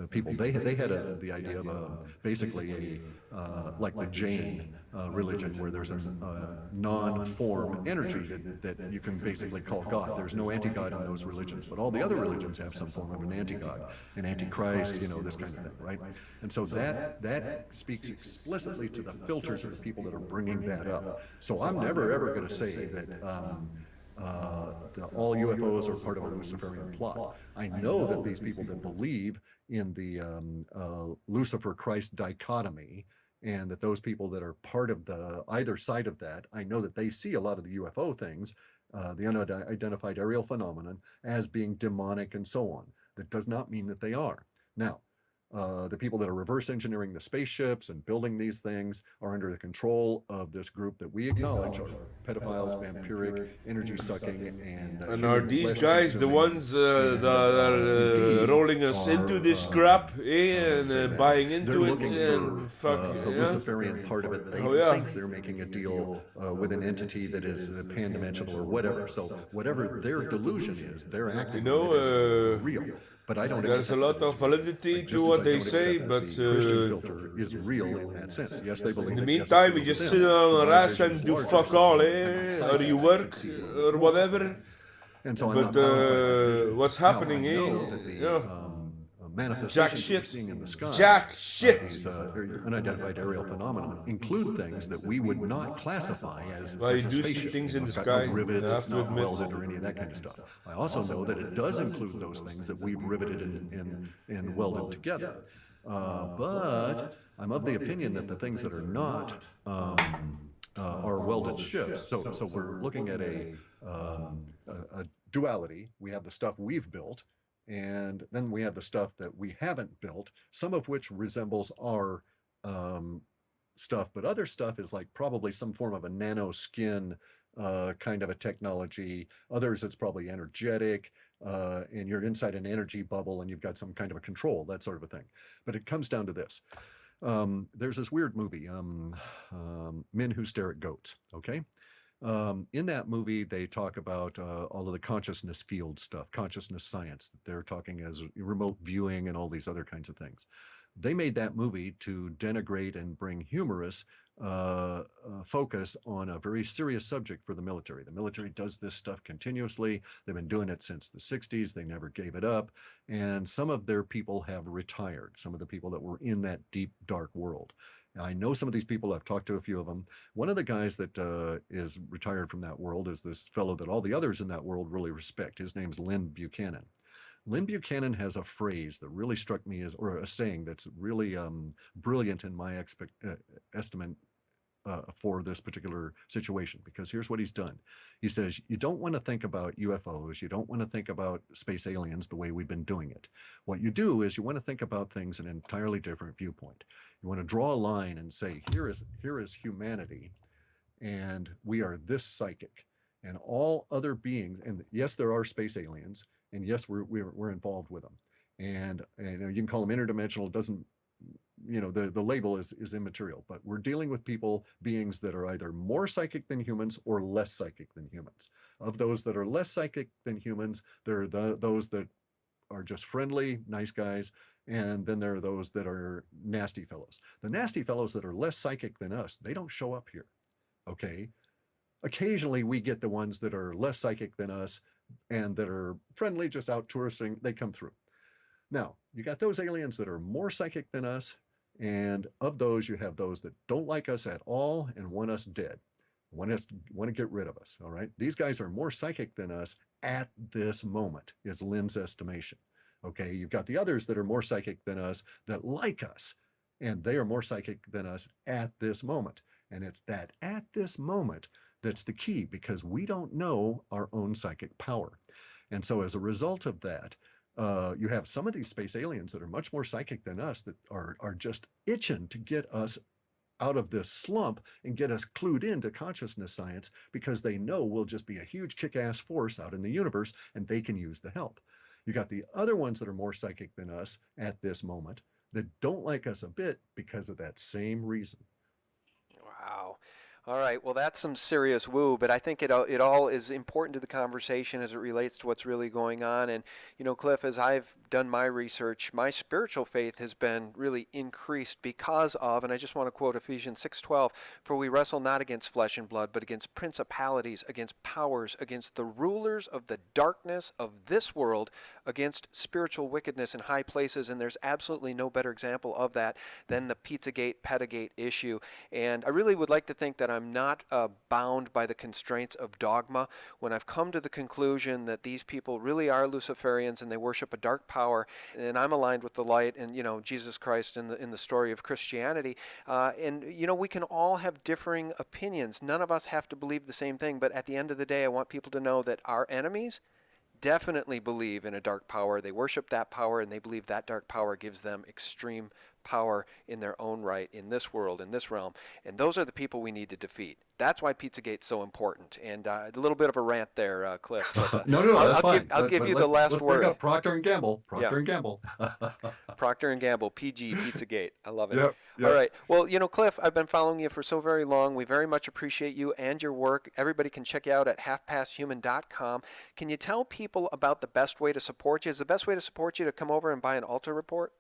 people. They had the idea of basically like the Jain religion, where there's a non-form energy that you can basically call God. There's no anti-God in those religions, but all the other religions have some form of an anti-God, an antichrist, this kind of thing, right? And so that speaks explicitly to the filters of the people that are bringing that up. So I'm never ever going to say that all UFOs are part of a Luciferian plot. I know that these people that believe in the Lucifer-Christ dichotomy, and that those people that are part of either side of that, I know that they see a lot of the UFO things, the unidentified aerial phenomenon, as being demonic and so on. That does not mean that they are. Now, The people that are reverse engineering the spaceships and building these things are under the control of this group that we acknowledge are pedophiles, vampiric, energy sucking, and And are human these flesh guys the consuming. ones And that are indeed rolling us into are, this crap, let's and say that buying they're into it, looking for and fuck, the yeah? Luciferian part of it. They Oh, yeah. think they're making a deal with an entity that is pan-dimensional or whatever. So whatever their delusion is, they're You acting on know, it as real. But I don't there's a accept that lot of it's real. validity Like, to just as what I they don't say, accept that but the Christian filter is real in that sense. Yes, they in believe the it. Yes, it's meantime, we real to just them. sit But on our my ass vision and is do larger, fuck so all, I'm a or you psychic. I work, could see a or little more. whatever. And so I'm But not bound by that vision. what's Now, I happening, know that the yeah, jack manifestations that we're shit, seeing in the skies, jack shit. these unidentified aerial phenomenon, include things that we would not classify Well, you as a do see spaceship. things in the It's got no sky, rivets, I have it's to not admit. welded or any of that kind of stuff. I also know that it does include those things that we've riveted and welded together. But I'm of the opinion that the things that are not are welded ships. So we're looking at a duality. We have the stuff we've built, and then we have the stuff that we haven't built, some of which resembles our stuff, but other stuff is like probably some form of a nano skin kind of a technology. Others, it's probably energetic, and you're inside an energy bubble and you've got some kind of a control, that sort of a thing. But it comes down to this. There's this weird movie, Men Who Stare at Goats, okay? In that movie, they talk about all of the consciousness field stuff, consciousness science. They're talking as remote viewing and all these other kinds of things. They made that movie to denigrate and bring humorous focus on a very serious subject for the military. The military does this stuff continuously. They've been doing it since the 60s. They never gave it up. And some of their people have retired, some of the people that were in that deep, dark world. I know some of these people. I've talked to a few of them. One of the guys that is retired from that world is this fellow that all the others in that world really respect. His name's Lynn Buchanan. Lynn Buchanan has a phrase that really struck me as, or a saying that's really brilliant in my estimate for this particular situation, because here's what he's done. He says, you don't want to think about UFOs. You don't want to think about space aliens the way we've been doing it. What you do is you want to think about things in an entirely different viewpoint. You want to draw a line and say, here is humanity, and we are this psychic, and all other beings, and yes, there are space aliens, and yes, we're involved with them, and you can call them interdimensional. It doesn't, the label is immaterial, but we're dealing with beings that are either more psychic than humans or less psychic than humans. Of those that are less psychic than humans, there are those that are just friendly, nice guys, and then there are those that are nasty fellows. The nasty fellows that are less psychic than us, they don't show up here, okay? Occasionally we get the ones that are less psychic than us and that are friendly, just out touristing, they come through. Now, you got those aliens that are more psychic than us, and of those, you have those that don't like us at all and want us dead, want to get rid of us, all right? These guys are more psychic than us at this moment, is Lynn's estimation, okay? You've got the others that are more psychic than us that like us, and they are more psychic than us at this moment. And it's that at this moment that's the key, because we don't know our own psychic power. And so as a result of that, you have some of these space aliens that are much more psychic than us that are just itching to get us out of this slump and get us clued into consciousness science, because they know we'll just be a huge kick-ass force out in the universe and they can use the help. You got the other ones that are more psychic than us at this moment that don't like us a bit because of that same reason. Wow. All right. Well, that's some serious woo, but I think it all is important to the conversation as it relates to what's really going on. And, Cliff, as I've done my research, my spiritual faith has been really increased because of, and I just want to quote Ephesians 6:12, for we wrestle not against flesh and blood, but against principalities, against powers, against the rulers of the darkness of this world, against spiritual wickedness in high places. And there's absolutely no better example of that than the Pizzagate, Pedagate issue. And I really would like to think that I'm not bound by the constraints of dogma. When I've come to the conclusion that these people really are Luciferians and they worship a dark power, and I'm aligned with the light and Jesus Christ in the story of Christianity, and we can all have differing opinions. None of us have to believe the same thing, but at the end of the day, I want people to know that our enemies, definitely believe in a dark power. They worship that power, and they believe that dark power gives them extreme power in their own right in this world, in this realm. And those are the people we need to defeat. That's why Pizzagate's so important. And a little bit of a rant there, Cliff, but No, that's fine. I'll give But you the last let's back word. up. Procter and Gamble. Yeah. Procter and Gamble. Procter and Gamble, PG, Pizzagate. I love it. Yep. All Yep. right. Well, Cliff, I've been following you for so very long. We very much appreciate you and your work. Everybody can check you out at halfpasthuman.com. Can you tell people about the best way to support you? Is the best way to support you to come over and buy an Alta report?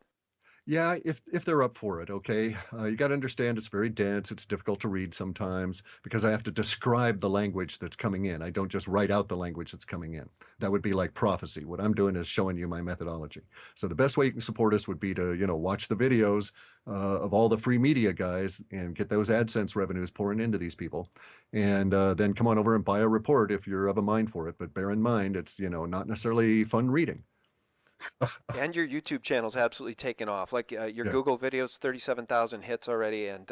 Yeah, if they're up for it, okay. You got to understand it's very dense. It's difficult to read sometimes because I have to describe the language that's coming in. I don't just write out the language that's coming in. That would be like prophecy. What I'm doing is showing you my methodology. So the best way you can support us would be to, watch the videos of all the free media guys and get those AdSense revenues pouring into these people, and then come on over and buy a report if you're of a mind for it. But bear in mind, it's not necessarily fun reading. And your YouTube channel's absolutely taken off. Like your Yeah. Google videos, 37,000 hits already, and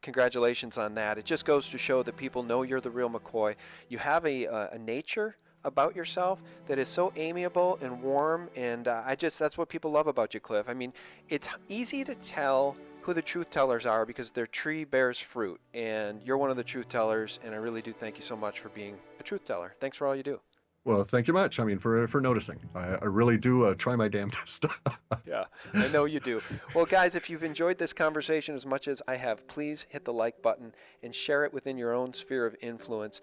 congratulations on that. It just goes to show that people know you're the real McCoy. You have a nature about yourself that is so amiable and warm, and that's what people love about you, Cliff. I mean, it's easy to tell who the truth tellers are because their tree bears fruit, and you're one of the truth tellers, and I really do thank you so much for being a truth teller. Thanks for all you do. Well, thank you much. I mean, for noticing. I really do try my damnedest. Yeah, I know you do. Well, guys, if you've enjoyed this conversation as much as I have, please hit the like button and share it within your own sphere of influence.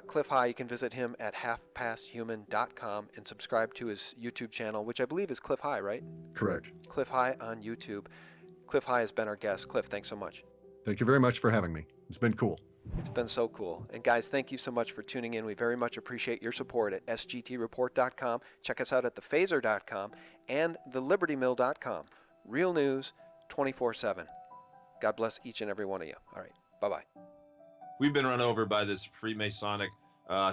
Cliff High, you can visit him at halfpasthuman.com and subscribe to his YouTube channel, which I believe is Cliff High, right? Correct. Cliff High on YouTube. Cliff High has been our guest. Cliff, thanks so much. Thank you very much for having me. It's been cool. It's been so cool. And guys, thank you so much for tuning in. We very much appreciate your support at sgtreport.com. Check us out at thephaser.com and thelibertymill.com. Real news 24/7. God bless each and every one of you. All right. Bye-bye. We've been run over by this Freemasonic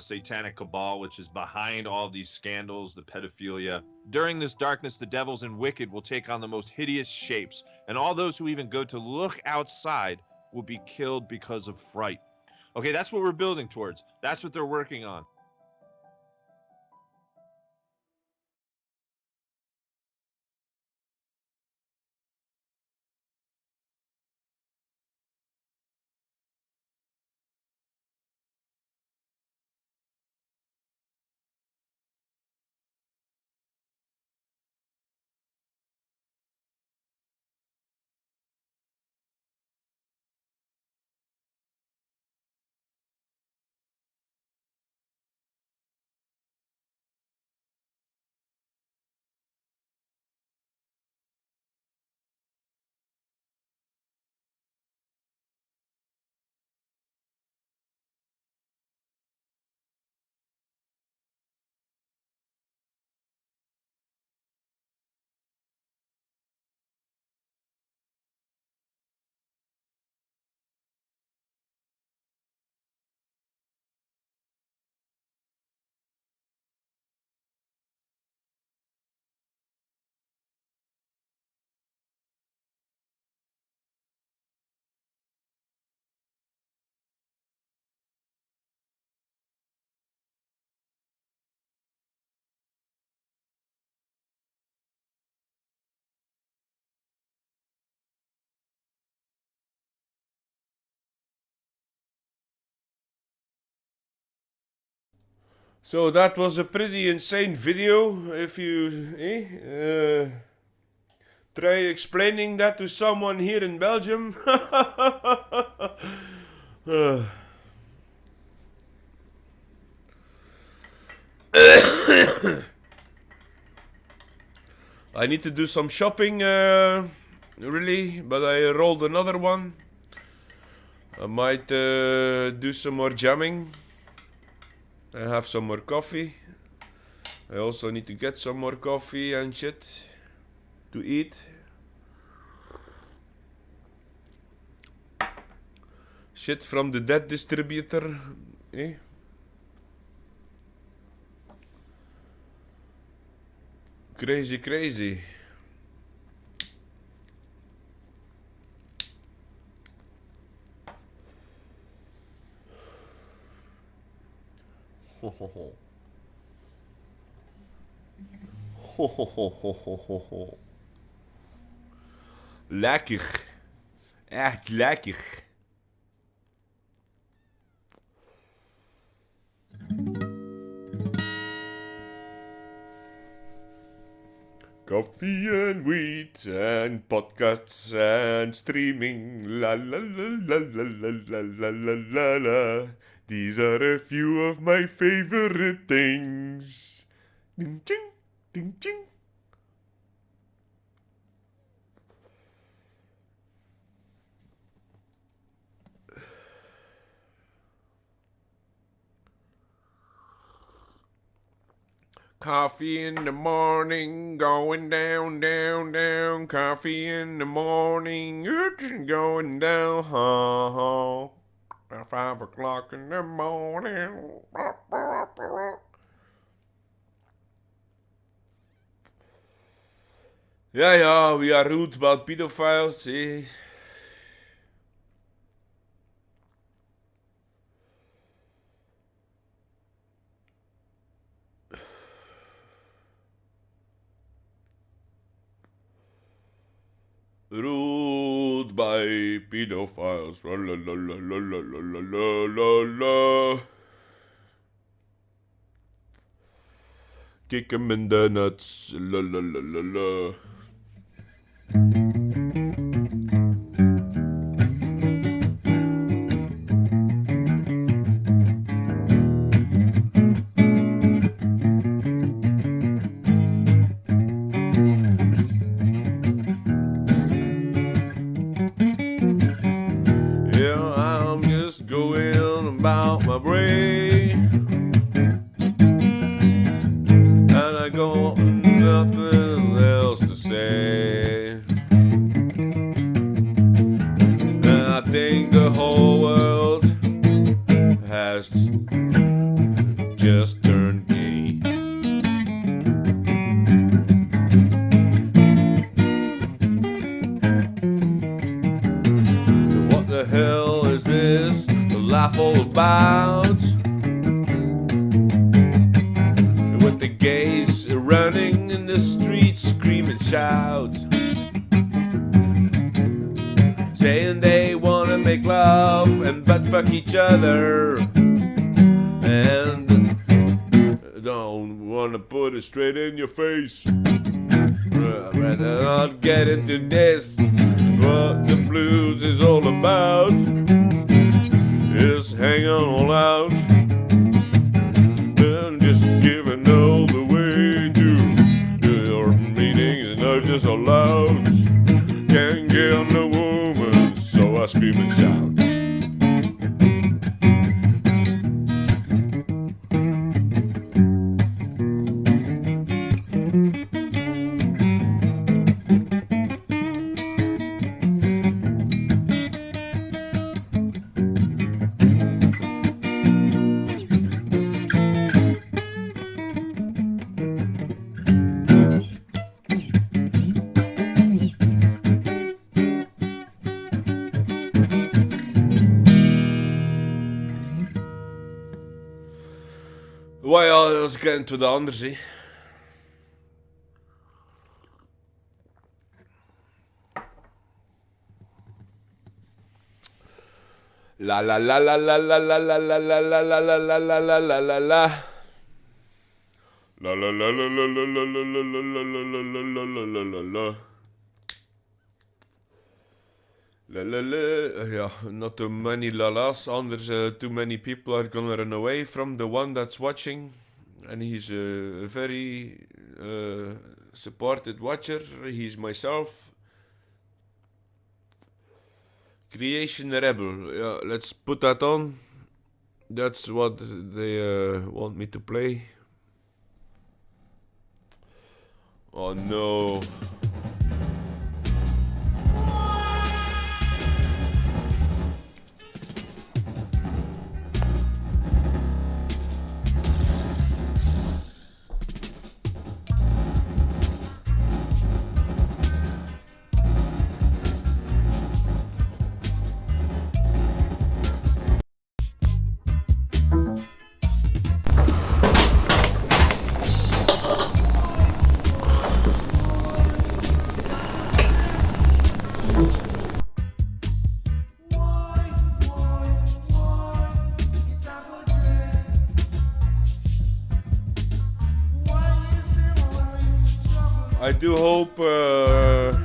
satanic cabal, which is behind all these scandals, the pedophilia. During this darkness, the devils and wicked will take on the most hideous shapes, and all those who even go to look outside will be killed because of fright. Okay, that's what we're building towards. That's what they're working on. So that was a pretty insane video. If you try explaining that to someone here in Belgium. Uh, I need to do some shopping, really, but I rolled another one. I might do some more jamming. I have some more coffee. I also need to get some more coffee and shit to eat. Shit from the dead distributor. Eh? Crazy, crazy. Ho ho ho. Ho, ho, ho, ho, ho, ho, ho. Lekker. Echt lekker. Coffee and wheat and podcasts and streaming. La la la la la la la la la la la. These are a few of my favorite things. Ding ching, ding ching. Coffee in the morning, going down, down, down. Coffee in the morning, it's going down. Ha ha. At 5 o'clock in the morning. Ja, ja, we are rude about pedophiles, eh? Ruled by pedophiles. La la la la la la la la la la. Kick 'em in the nuts. La la la la la. Yeah, I'm just going about my way, and I got nothing else to say. And I think the whole world has just turned gay. What the hell is this to laugh all about? With the gays running in the streets, scream and shout, saying they wanna make love and butt fuck each other, and don't wanna put it straight in your face. I'd rather not get into this. What the blues is all about is hanging all out and just giving all the way to your meetings, and they're just so loud. Can't get on the woman, so I scream and shout. Well, ja, als ik into de anders, hè. La la la la la la la la la la la la la la la la la la la. La la la la la la la la la la la la la la la la la. La la la, yeah, not too many lalas, anders too many people are gonna run away from the one that's watching, and he's a very supported watcher. He's myself, Creation Rebel. Yeah, let's put that on. That's what they want me to play. Oh no. I do hope the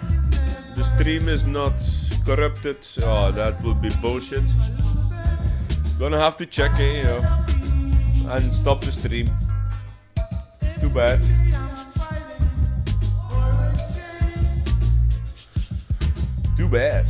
stream is not corrupted. Oh, that would be bullshit. Gonna have to check it, you know, and stop the stream. Too bad. Too bad.